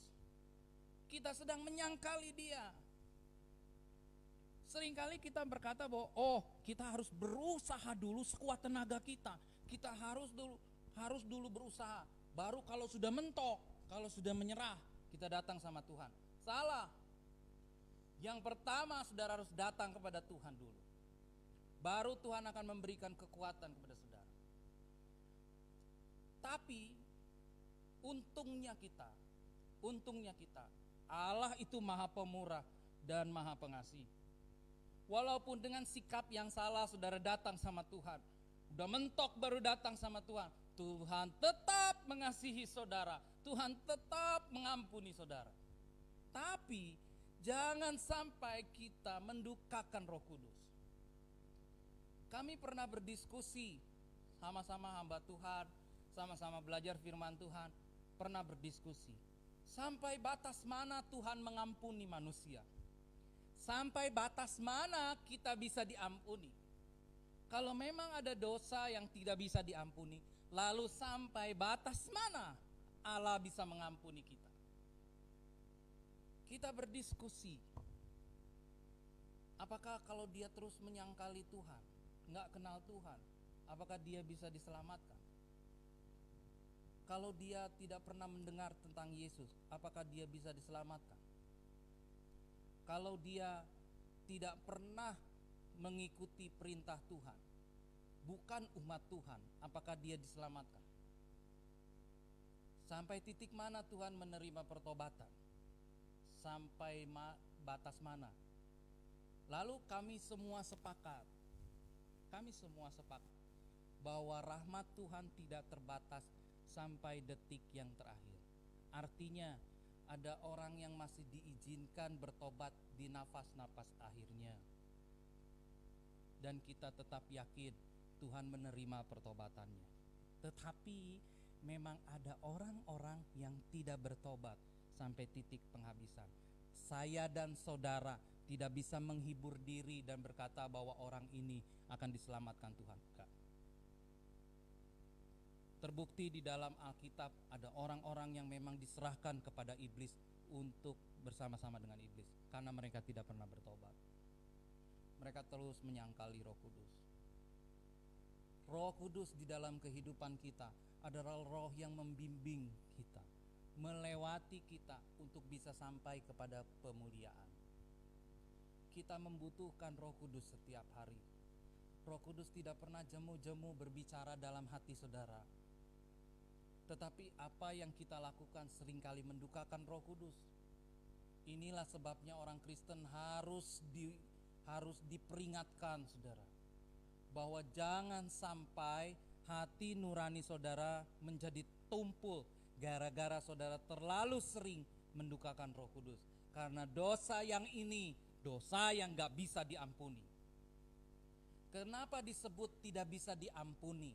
Speaker 2: Kita sedang menyangkali Dia. Seringkali kita berkata bahwa kita harus berusaha dulu sekuat tenaga kita. Kita harus dulu berusaha. Baru kalau sudah mentok, kalau sudah menyerah, kita datang sama Tuhan. Salah. Yang pertama saudara harus datang kepada Tuhan dulu. Baru Tuhan akan memberikan kekuatan kepada saudara. Tapi untungnya kita, Allah itu Maha Pemurah dan Maha Pengasih. Walaupun dengan sikap yang salah saudara datang sama Tuhan, udah mentok baru datang sama Tuhan, Tuhan tetap mengasihi saudara, Tuhan tetap mengampuni saudara. Tapi jangan sampai kita mendukakan Roh Kudus. Kami pernah berdiskusi sama-sama hamba Tuhan, sama-sama belajar firman Tuhan, pernah berdiskusi. Sampai batas mana Tuhan mengampuni manusia? Sampai batas mana kita bisa diampuni? Kalau memang ada dosa yang tidak bisa diampuni, lalu sampai batas mana Allah bisa mengampuni kita? Kita berdiskusi. Apakah kalau dia terus menyangkali Tuhan, nggak kenal Tuhan, apakah dia bisa diselamatkan? Kalau dia tidak pernah mendengar tentang Yesus, apakah dia bisa diselamatkan? Kalau dia tidak pernah mengikuti perintah Tuhan, bukan umat Tuhan, apakah dia diselamatkan? Sampai titik mana Tuhan menerima pertobatan? Sampai batas mana? Lalu kami semua sepakat bahwa rahmat Tuhan tidak terbatas sampai detik yang terakhir. Artinya ada orang yang masih diizinkan bertobat di nafas-nafas akhirnya. Dan kita tetap yakin Tuhan menerima pertobatannya. Tetapi memang ada orang-orang yang tidak bertobat sampai titik penghabisan. Saya dan saudara tidak bisa menghibur diri dan berkata bahwa orang ini akan diselamatkan Tuhan. Enggak. Terbukti di dalam Alkitab ada orang-orang yang memang diserahkan kepada iblis untuk bersama-sama dengan iblis karena mereka tidak pernah bertobat. Mereka terus menyangkali Roh Kudus. Roh Kudus di dalam kehidupan kita adalah roh yang membimbing kita, melewati kita untuk bisa sampai kepada pemuliaan. Kita membutuhkan Roh Kudus setiap hari. Roh Kudus tidak pernah jemu-jemu berbicara dalam hati saudara. Tetapi apa yang kita lakukan seringkali mendukakan Roh Kudus. Inilah sebabnya orang Kristen harus diperingatkan saudara, bahwa jangan sampai hati nurani saudara menjadi tumpul gara-gara saudara terlalu sering mendukakan Roh Kudus. Karena dosa yang ini dosa yang gak bisa diampuni. Kenapa disebut tidak bisa diampuni?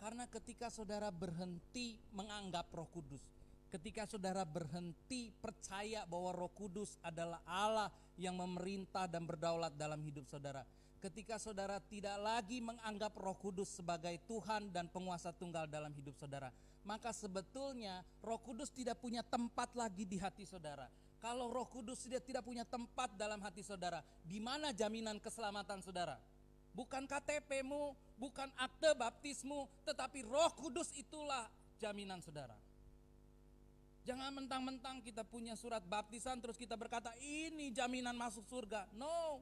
Speaker 2: Karena ketika saudara berhenti menganggap Roh Kudus, ketika saudara berhenti percaya bahwa Roh Kudus adalah Allah yang memerintah dan berdaulat dalam hidup saudara, ketika saudara tidak lagi menganggap Roh Kudus sebagai Tuhan dan penguasa tunggal dalam hidup saudara, maka sebetulnya Roh Kudus tidak punya tempat lagi di hati saudara. Kalau Roh Kudus tidak punya tempat dalam hati saudara, di mana jaminan keselamatan saudara? Bukan KTP-mu, bukan akte baptismu, tetapi Roh Kudus itulah jaminan saudara. Jangan mentang-mentang kita punya surat baptisan terus kita berkata ini jaminan masuk surga. No.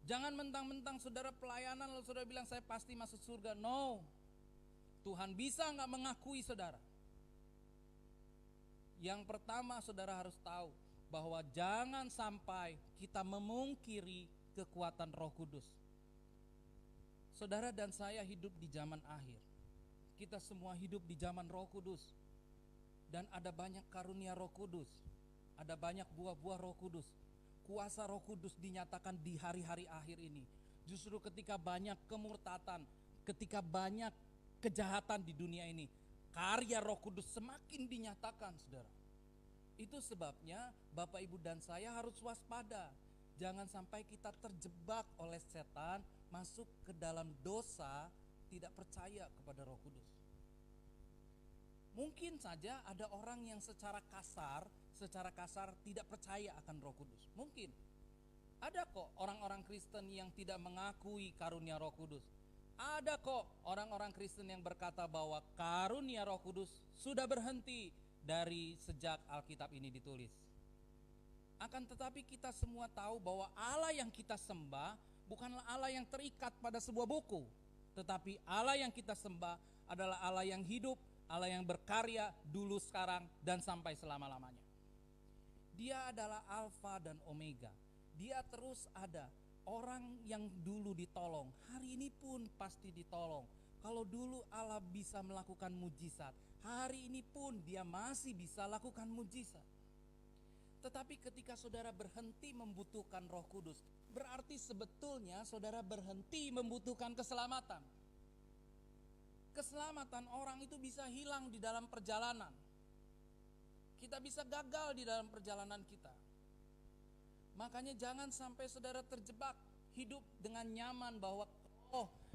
Speaker 2: Jangan mentang-mentang saudara pelayanan lalu saudara bilang saya pasti masuk surga. No. Tuhan bisa gak mengakui saudara? Yang pertama saudara harus tahu bahwa jangan sampai kita memungkiri kekuatan Roh Kudus. Saudara dan saya hidup di zaman akhir. Kita semua hidup di zaman Roh Kudus. Dan ada banyak karunia Roh Kudus. Ada banyak buah-buah Roh Kudus. Kuasa Roh Kudus dinyatakan di hari-hari akhir ini. Justru ketika banyak kemurtatan, ketika banyak kejahatan di dunia ini, karya Roh Kudus semakin dinyatakan, saudara. Itu sebabnya Bapak Ibu dan saya harus waspada. Jangan sampai kita terjebak oleh setan, masuk ke dalam dosa, tidak percaya kepada Roh Kudus. Mungkin saja ada orang yang secara kasar tidak percaya akan Roh Kudus. Mungkin. Ada kok orang-orang Kristen yang tidak mengakui karunia Roh Kudus. Ada kok orang-orang Kristen yang berkata bahwa karunia Roh Kudus sudah berhenti dari sejak Alkitab ini ditulis. Akan tetapi kita semua tahu bahwa Allah yang kita sembah bukanlah Allah yang terikat pada sebuah buku, tetapi Allah yang kita sembah adalah Allah yang hidup, Allah yang berkarya dulu, sekarang, dan sampai selama-lamanya. Dia adalah Alfa dan Omega. Dia terus ada. Orang yang dulu ditolong, hari ini pun pasti ditolong. Kalau dulu Allah bisa melakukan mujizat, hari ini pun dia masih bisa lakukan mujizat. Tetapi ketika saudara berhenti membutuhkan Roh Kudus, berarti sebetulnya saudara berhenti membutuhkan keselamatan. Keselamatan orang itu bisa hilang di dalam perjalanan. Kita bisa gagal di dalam perjalanan kita. Makanya jangan sampai saudara terjebak hidup dengan nyaman bahwa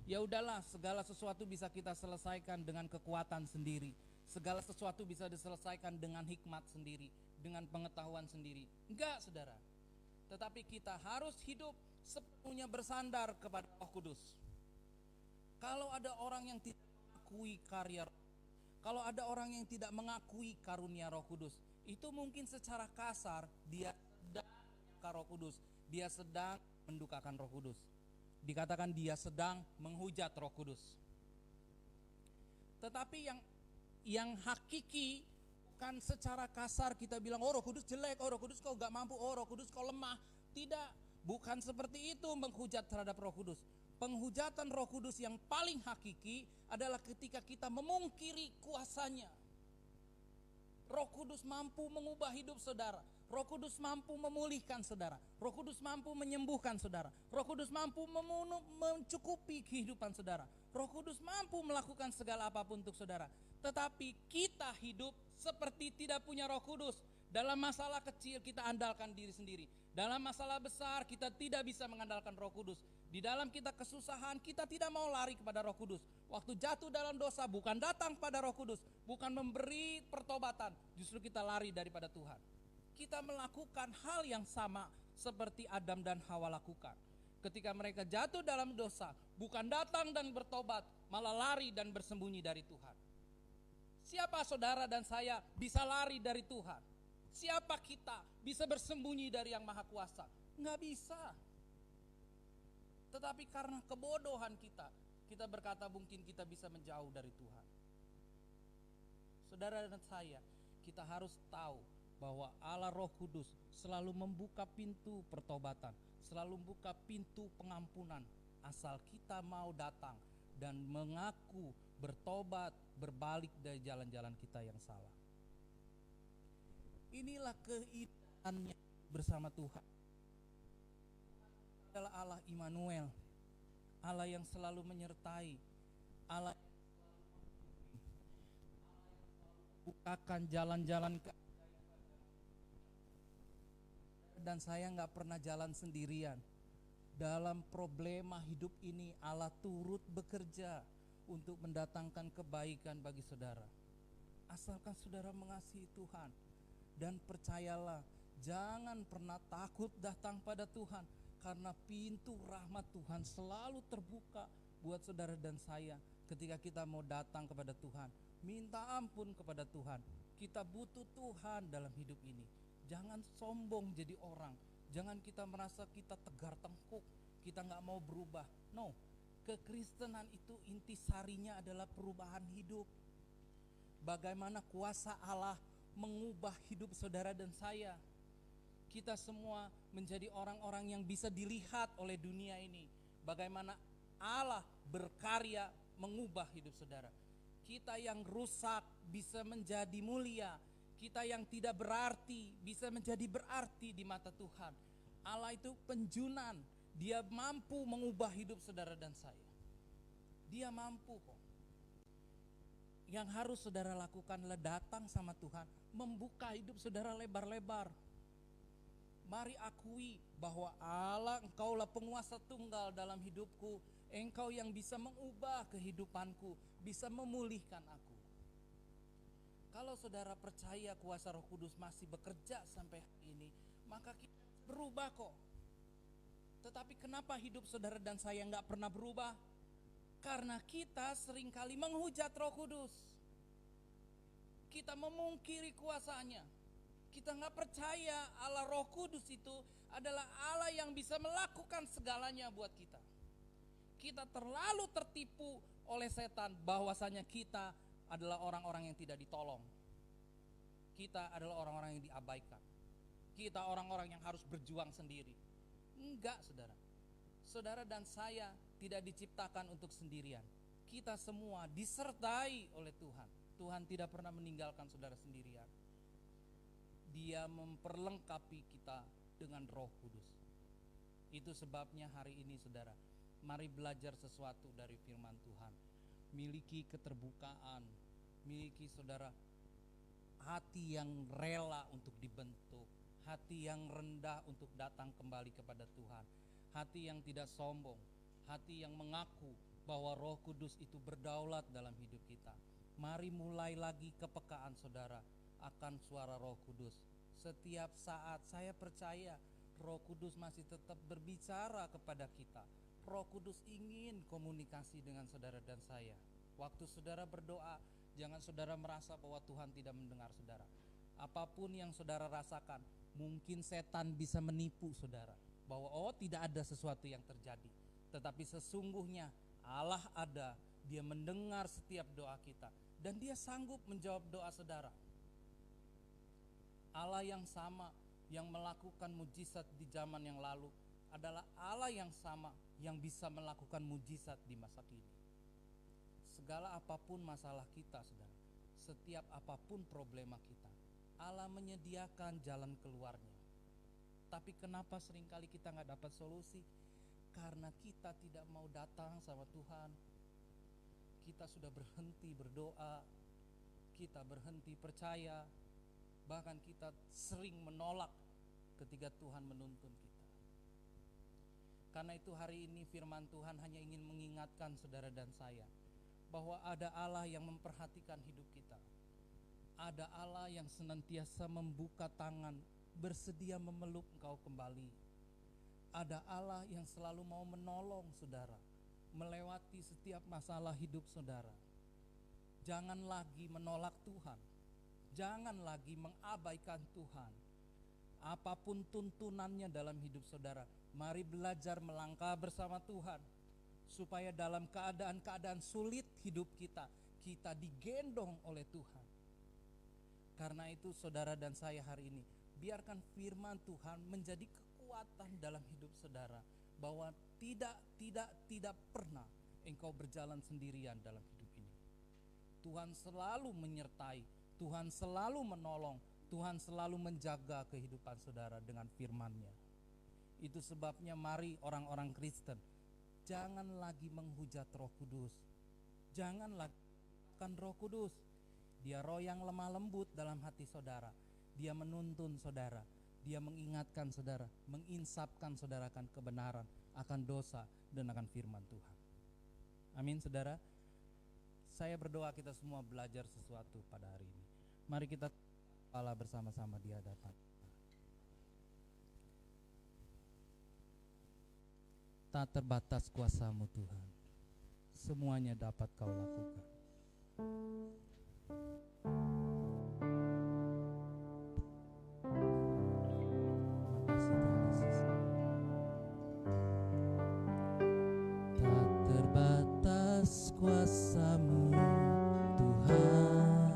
Speaker 2: ya udahlah, segala sesuatu bisa kita selesaikan dengan kekuatan sendiri. Segala sesuatu bisa diselesaikan dengan hikmat sendiri, dengan pengetahuan sendiri. Enggak, saudara. Tetapi kita harus hidup sepenuhnya bersandar kepada Roh Kudus. Kalau ada orang yang tidak mengakui karya, kalau ada orang yang tidak mengakui karunia Roh Kudus, itu mungkin secara kasar dia sedang Roh Kudus, dia sedang mendukakan Roh Kudus. Dikatakan dia sedang menghujat Roh Kudus. Tetapi yang hakiki bukan secara kasar kita bilang Roh Kudus jelek, Roh Kudus kau gak mampu, Roh Kudus kau lemah. Tidak, bukan seperti itu menghujat terhadap Roh Kudus. Penghujatan Roh Kudus yang paling hakiki adalah ketika kita memungkiri kuasanya. Roh Kudus mampu mengubah hidup saudara. Roh Kudus mampu memulihkan saudara. Roh Kudus mampu menyembuhkan saudara. Roh Kudus mampu mencukupi kehidupan saudara. Roh Kudus mampu melakukan segala apapun untuk saudara. Tetapi kita hidup seperti tidak punya Roh Kudus. Dalam masalah kecil kita andalkan diri sendiri. Dalam masalah besar kita tidak bisa mengandalkan Roh Kudus. Di dalam kita kesusahan kita tidak mau lari kepada Roh Kudus. Waktu jatuh dalam dosa bukan datang pada Roh Kudus, bukan memberi pertobatan, justru kita lari daripada Tuhan. Kita melakukan hal yang sama seperti Adam dan Hawa lakukan. Ketika mereka jatuh dalam dosa, bukan datang dan bertobat, malah lari dan bersembunyi dari Tuhan. Siapa saudara dan saya bisa lari dari Tuhan? Siapa kita bisa bersembunyi dari Yang Maha Kuasa? Nggak bisa. Tetapi karena kebodohan kita berkata mungkin kita bisa menjauh dari Tuhan. Saudara dan saya, kita harus tahu bahwa Allah Roh Kudus selalu membuka pintu pertobatan, selalu membuka pintu pengampunan, asal kita mau datang dan mengaku, bertobat, berbalik dari jalan-jalan kita yang salah. Inilah keindahannya bersama Tuhan. Adalah Allah Immanuel, Allah yang selalu menyertai, Allah yang bukakan jalan-jalan ke. Dan saya gak pernah jalan sendirian. Dalam problema hidup ini Allah turut bekerja untuk mendatangkan kebaikan bagi saudara. Asalkan saudara mengasihi Tuhan. Dan percayalah, jangan pernah takut datang pada Tuhan. Karena pintu rahmat Tuhan selalu terbuka buat saudara dan saya ketika kita mau datang kepada Tuhan. Minta ampun kepada Tuhan. Kita butuh Tuhan dalam hidup ini. Jangan sombong jadi orang. Jangan kita merasa kita tegar tengkuk, kita gak mau berubah. No, kekristenan itu intisarinya adalah perubahan hidup. Bagaimana kuasa Allah mengubah hidup saudara dan saya. Kita semua menjadi orang-orang yang bisa dilihat oleh dunia ini. Bagaimana Allah berkarya mengubah hidup saudara. Kita yang rusak bisa menjadi mulia. Kita yang tidak berarti bisa menjadi berarti di mata Tuhan. Allah itu penjunan. Dia mampu mengubah hidup saudara dan saya. Dia mampu kok. Yang harus saudara lakukan adalah datang sama Tuhan, membuka hidup saudara lebar-lebar. Mari akui bahwa Allah, Engkaulah penguasa tunggal dalam hidupku. Engkau yang bisa mengubah kehidupanku, bisa memulihkan aku. Kalau saudara percaya kuasa Roh Kudus masih bekerja sampai hari ini, maka kita berubah kok. Tetapi kenapa hidup saudara dan saya gak pernah berubah? Karena kita seringkali menghujat Roh Kudus. Kita memungkiri kuasanya. Kita gak percaya Allah Roh Kudus itu adalah Allah yang bisa melakukan segalanya buat kita. Kita terlalu tertipu oleh setan bahwasanya kita adalah orang-orang yang tidak ditolong. Kita adalah orang-orang yang diabaikan. Kita orang-orang yang harus berjuang sendiri. Enggak, saudara. Saudara dan saya tidak diciptakan untuk sendirian. Kita semua disertai oleh Tuhan. Tuhan tidak pernah meninggalkan saudara sendirian. Dia memperlengkapi kita dengan Roh Kudus. Itu sebabnya hari ini saudara, mari belajar sesuatu dari firman Tuhan. Miliki keterbukaan, miliki saudara hati yang rela untuk dibentuk, hati yang rendah untuk datang kembali kepada Tuhan, hati yang tidak sombong, hati yang mengaku bahwa Roh Kudus itu berdaulat dalam hidup kita. Mari mulai lagi kepekaan saudara akan suara Roh Kudus. Setiap saat saya percaya Roh Kudus masih tetap berbicara kepada kita. Roh Kudus ingin komunikasi dengan saudara dan saya. Waktu saudara berdoa, jangan saudara merasa bahwa Tuhan tidak mendengar saudara. Apapun yang saudara rasakan, mungkin setan bisa menipu saudara bahwa tidak ada sesuatu yang terjadi. Tetapi sesungguhnya Allah ada, Dia mendengar setiap doa kita dan Dia sanggup menjawab doa saudara. Allah yang sama yang melakukan mujizat di zaman yang lalu adalah Allah yang sama yang bisa melakukan mujizat di masa kini. Segala apapun masalah kita saudara, setiap apapun problema kita, Allah menyediakan jalan keluarnya. Tapi kenapa seringkali kita gak dapat solusi? Karena kita tidak mau datang sama Tuhan. Kita sudah berhenti berdoa, kita berhenti percaya, bahkan kita sering menolak ketika Tuhan menuntun kita. Karena itu hari ini firman Tuhan hanya ingin mengingatkan saudara dan saya bahwa ada Allah yang memperhatikan hidup kita. Ada Allah yang senantiasa membuka tangan, bersedia memeluk engkau kembali. Ada Allah yang selalu mau menolong saudara melewati setiap masalah hidup saudara. Jangan lagi menolak Tuhan. Jangan lagi mengabaikan Tuhan. Apapun tuntunannya dalam hidup saudara, mari belajar melangkah bersama Tuhan. Supaya dalam keadaan-keadaan sulit hidup kita, kita digendong oleh Tuhan. Karena itu saudara dan saya hari ini, biarkan firman Tuhan menjadi kekuatan dalam hidup saudara. Bahwa tidak pernah engkau berjalan sendirian dalam hidup ini. Tuhan selalu menyertai, Tuhan selalu menolong, Tuhan selalu menjaga kehidupan saudara dengan firman-Nya. Itu sebabnya mari orang-orang Kristen, jangan lagi menghujat Roh Kudus. Jangan lagi menghujatkan Roh Kudus. Dia roh yang lemah lembut dalam hati saudara. Dia menuntun saudara. Dia mengingatkan saudara, menginsapkan saudara akan kebenaran, akan dosa, dan akan firman Tuhan. Amin saudara. Saya berdoa kita semua belajar sesuatu pada hari ini. Mari kita kepala bersama-sama di hadapan. Tak terbatas kuasa-Mu Tuhan. semuanya dapat kau lakukan. Terima kasih Tuhan Yesus. Tak terbatas kuasa-Mu Tuhan,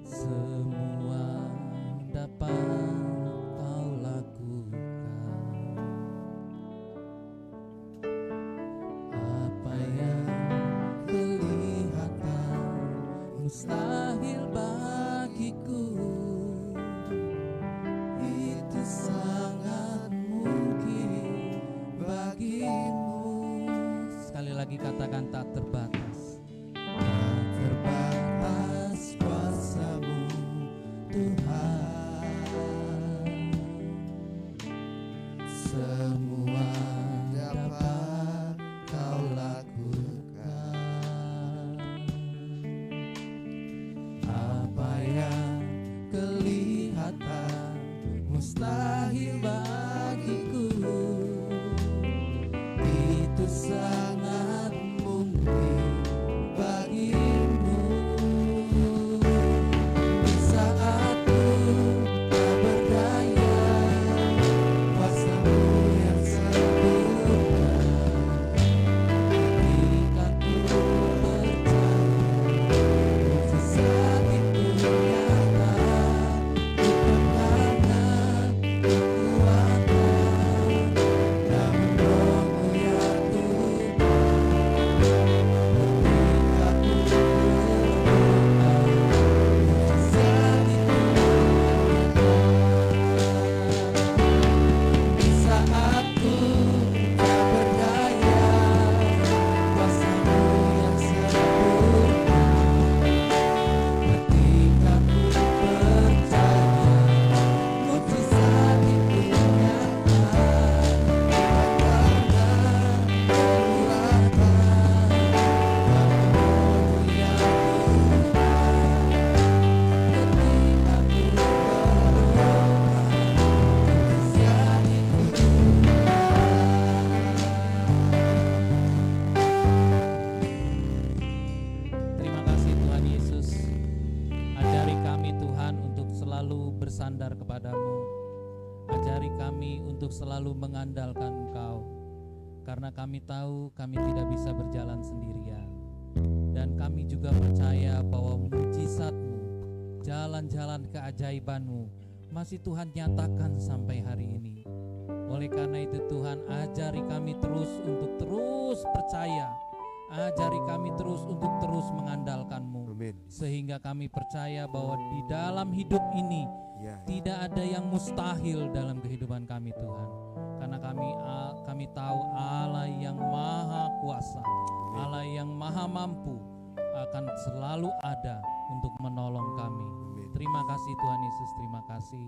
Speaker 2: semua dapat kau lakukan. Apa yang kelihatan mustahil bagiku, itu sangat mungkin bagimu. Sekali lagi katakan, tak terbatas. Tak terbatas kuasa-Mu Tuhan, semua dapat kau lakukan. Apa yang kelihatan mustahil bagiku, itu sangat mungkin bagimu. Di saat ku tak berdaya, kuasa-Mu yang sempurna. Ketika ku percaya, mujizat itu nyata, bukan karena kekuatan, namun Roh-Mu yang Tuhan. Ketika ku berdoa, mujizat itu di saat ku tak berdaya, kuasa-Mu yang sempurna. Ketika ku percaya, mujizat itu nyata, bukan karena kekuatan, namun Roh-Mu yang Tuhan. Ketika ku berdoa, mujizat itu Terima kasih Tuhan Yesus. Ajari kami Tuhan untuk selalu bersandar kepadamu. Ajari kami untuk selalu mengandalkan Engkau. Karena kami tahu kami tidak bisa berjalan sendirian. Dan kami juga percaya bahwa mujizat-Mu, jalan-jalan keajaiban-Mu masih Tuhan nyatakan sampai hari ini. Oleh karena itu Tuhan, ajari kami terus untuk terus percaya. Ajari kami terus untuk terus mengandalkan-Mu.
Speaker 1: Amin.
Speaker 2: Sehingga kami percaya bahwa di dalam hidup ini
Speaker 1: Ya.
Speaker 2: tidak ada yang mustahil dalam kehidupan kami Tuhan. Karena kami tahu Allah yang maha kuasa, Allah yang maha mampu akan selalu ada untuk menolong kami.
Speaker 1: Amin.
Speaker 2: Terima kasih Tuhan Yesus, terima kasih.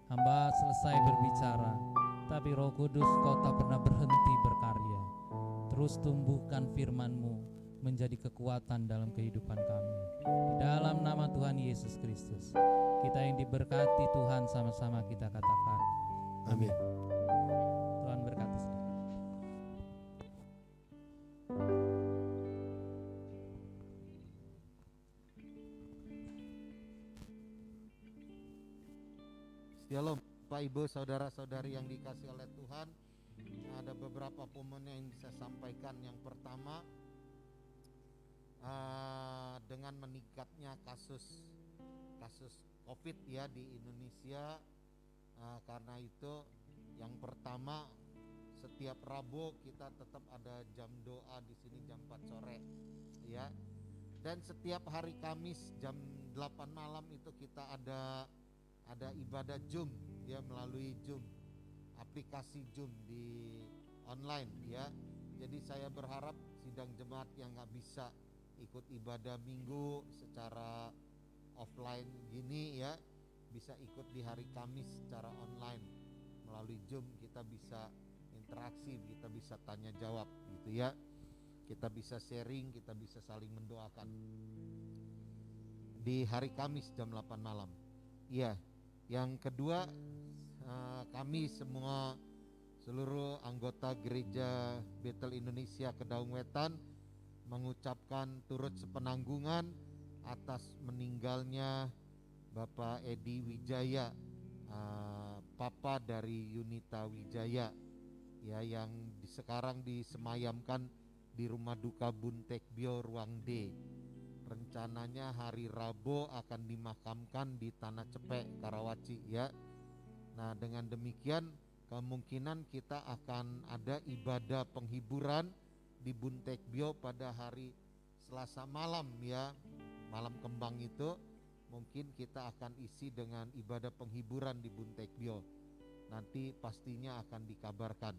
Speaker 2: Hamba selesai berbicara, tapi Roh Kudus Kau tak pernah berhenti berkarya. Terus tumbuhkan firman-Mu menjadi kekuatan dalam kehidupan kami. Di dalam nama Tuhan Yesus Kristus, kita yang diberkati Tuhan sama-sama kita katakan
Speaker 1: Amin.
Speaker 2: Tuhan berkati saudara.
Speaker 3: Shalom Bapak Ibu saudara-saudari yang dikasih oleh Tuhan. Ada beberapa poin yang bisa sampaikan. Yang pertama, dengan meningkatnya kasus COVID ya di Indonesia, karena itu yang pertama, setiap Rabu kita tetap ada jam doa di sini jam 4 sore ya. Dan setiap hari Kamis jam 8 malam itu kita ada ibadah Zoom ya, melalui Zoom, aplikasi Zoom di online ya. Jadi saya berharap sidang jemaat yang nggak bisa ikut ibadah minggu secara offline gini ya, bisa ikut di hari Kamis secara online melalui Zoom. Kita bisa interaksi, kita bisa tanya jawab gitu ya, kita bisa sharing, kita bisa saling mendoakan di hari Kamis jam 8 malam ya. Yang kedua, kami semua seluruh anggota gereja Bethel Indonesia Kedaung Wetan mengucapkan turut sepenanggungan atas meninggalnya Bapak Edi Wijaya, papa dari Yunita Wijaya, ya, yang sekarang disemayamkan di Rumah Duka Buntekbyo Ruang D. Rencananya hari Rabu akan dimakamkan di Tanah Cepek, Karawaci, ya. Nah, dengan demikian kemungkinan kita akan ada ibadah penghiburan di Buntekbyo pada hari Selasa malam, ya. Malam kembang itu mungkin kita akan isi dengan ibadah penghiburan di Buntekbyo. Nanti pastinya akan dikabarkan.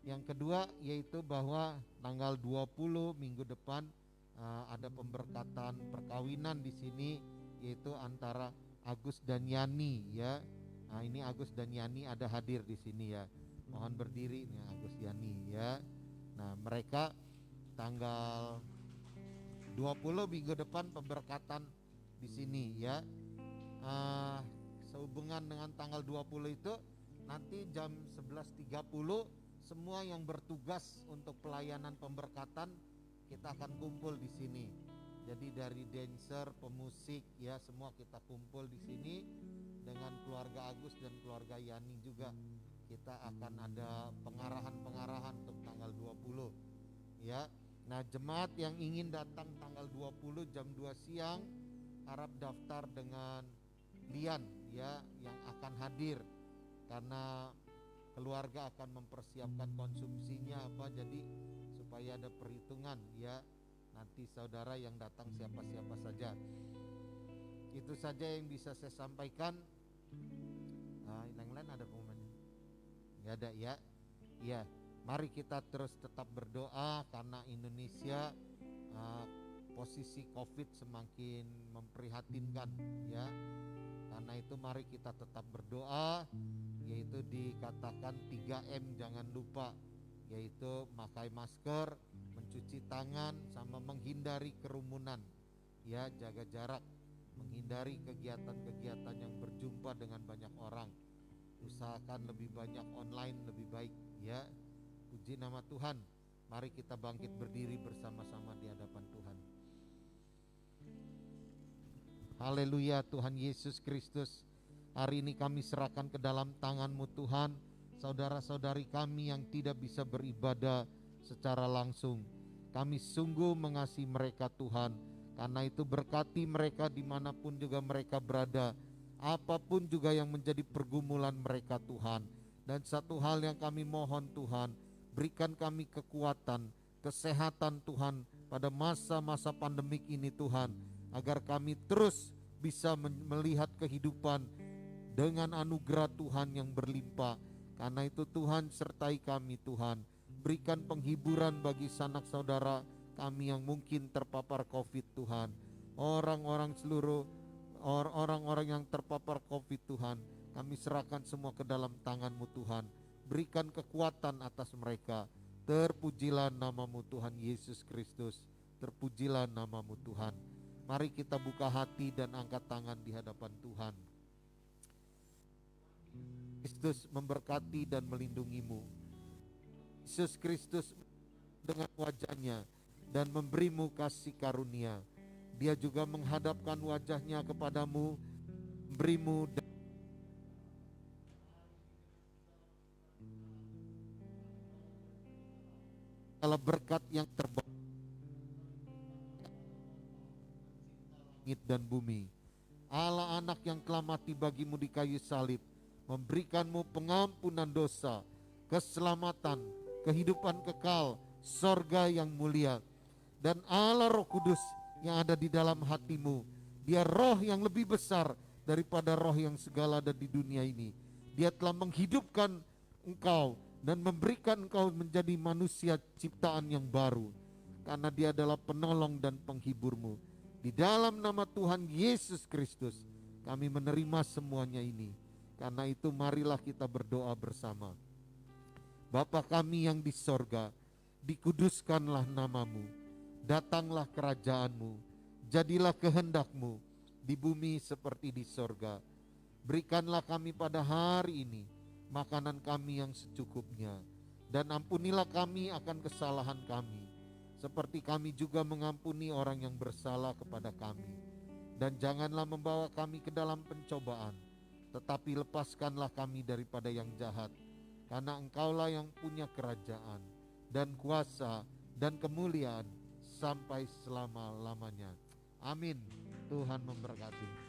Speaker 3: Yang kedua yaitu bahwa tanggal 20 minggu depan ada pemberkatan perkawinan di sini, yaitu antara Agus dan Yani, ya. Nah, ini Agus dan Yani ada hadir di sini, ya. Mohon berdiri nih Agus Yani, ya. Nah, mereka tanggal 20 minggu depan pemberkatan di sini, ya. Sehubungan dengan tanggal 20 itu nanti jam 11.30 semua yang bertugas untuk pelayanan pemberkatan kita akan kumpul di sini. Jadi dari dancer, pemusik, ya, semua kita kumpul di sini dengan keluarga Agus dan keluarga Yani juga. Kita akan ada pengarahan untuk tanggal 20, ya. Nah, jemaat yang ingin datang tanggal 20 jam 2 siang harap daftar dengan Lian, ya, yang akan hadir karena keluarga akan mempersiapkan konsumsinya apa, jadi supaya ada perhitungan, ya. Nanti saudara yang datang siapa-siapa saja. Itu saja yang bisa saya sampaikan. Yang lain ada pengumumannya? Nggak ada, ya. Iya, mari kita terus tetap berdoa karena Indonesia posisi COVID semakin memprihatinkan, ya. Karena itu mari kita tetap berdoa, yaitu dikatakan 3M jangan lupa, yaitu memakai masker, mencuci tangan, sama menghindari kerumunan, ya, jaga jarak, menghindari kegiatan-kegiatan yang berjumpa dengan banyak orang. Usahakan lebih banyak online lebih baik, ya. Puji nama Tuhan. Mari kita bangkit berdiri bersama-sama di hadapan Tuhan. Haleluya. Tuhan Yesus Kristus, hari ini kami serahkan ke dalam tangan-Mu Tuhan saudara-saudari kami yang tidak bisa beribadah secara langsung. Kami sungguh mengasihi mereka Tuhan. Karena itu berkati mereka dimanapun juga mereka berada, apapun juga yang menjadi pergumulan mereka Tuhan. Dan satu hal yang kami mohon Tuhan, berikan kami kekuatan, kesehatan Tuhan pada masa-masa pandemik ini Tuhan, agar kami terus bisa melihat kehidupan dengan anugerah Tuhan yang berlimpah. Karena itu Tuhan sertai kami Tuhan, berikan penghiburan bagi sanak saudara kami yang mungkin terpapar COVID Tuhan. Orang-orang yang terpapar COVID Tuhan, kami serahkan semua ke dalam tangan-Mu Tuhan. Berikan kekuatan atas mereka. Terpujilah nama-Mu Tuhan Yesus Kristus. Terpujilah nama-Mu Tuhan. Mari kita buka hati dan angkat tangan di hadapan Tuhan. Kristus memberkati dan melindungimu. Yesus Kristus dengan wajahnya dan memberimu kasih karunia. Dia juga menghadapkan wajahnya kepadamu, memberimu segala berkat yang terbaik langit dan bumi. Allah anak yang telah mati bagimu di kayu salib, memberikanmu pengampunan dosa, keselamatan, kehidupan kekal, sorga yang mulia. Dan Allah Roh Kudus yang ada di dalam hatimu, Dia roh yang lebih besar daripada roh yang segala ada di dunia ini. Dia telah menghidupkan engkau dan memberikan engkau menjadi manusia ciptaan yang baru, karena Dia adalah penolong dan penghiburmu. Di dalam nama Tuhan Yesus Kristus kami menerima semuanya ini. Karena itu marilah kita berdoa bersama. Bapa kami yang di sorga, dikuduskanlah namamu, datanglah kerajaan-Mu, jadilah kehendak-Mu di bumi seperti di sorga. Berikanlah kami pada hari ini makanan kami yang secukupnya. Dan ampunilah kami akan kesalahan kami, seperti kami juga mengampuni orang yang bersalah kepada kami. Dan janganlah membawa kami ke dalam pencobaan, tetapi lepaskanlah kami daripada yang jahat. Karena Engkaulah yang punya kerajaan dan kuasa dan kemuliaan sampai selama-lamanya. Amin. Tuhan memberkati.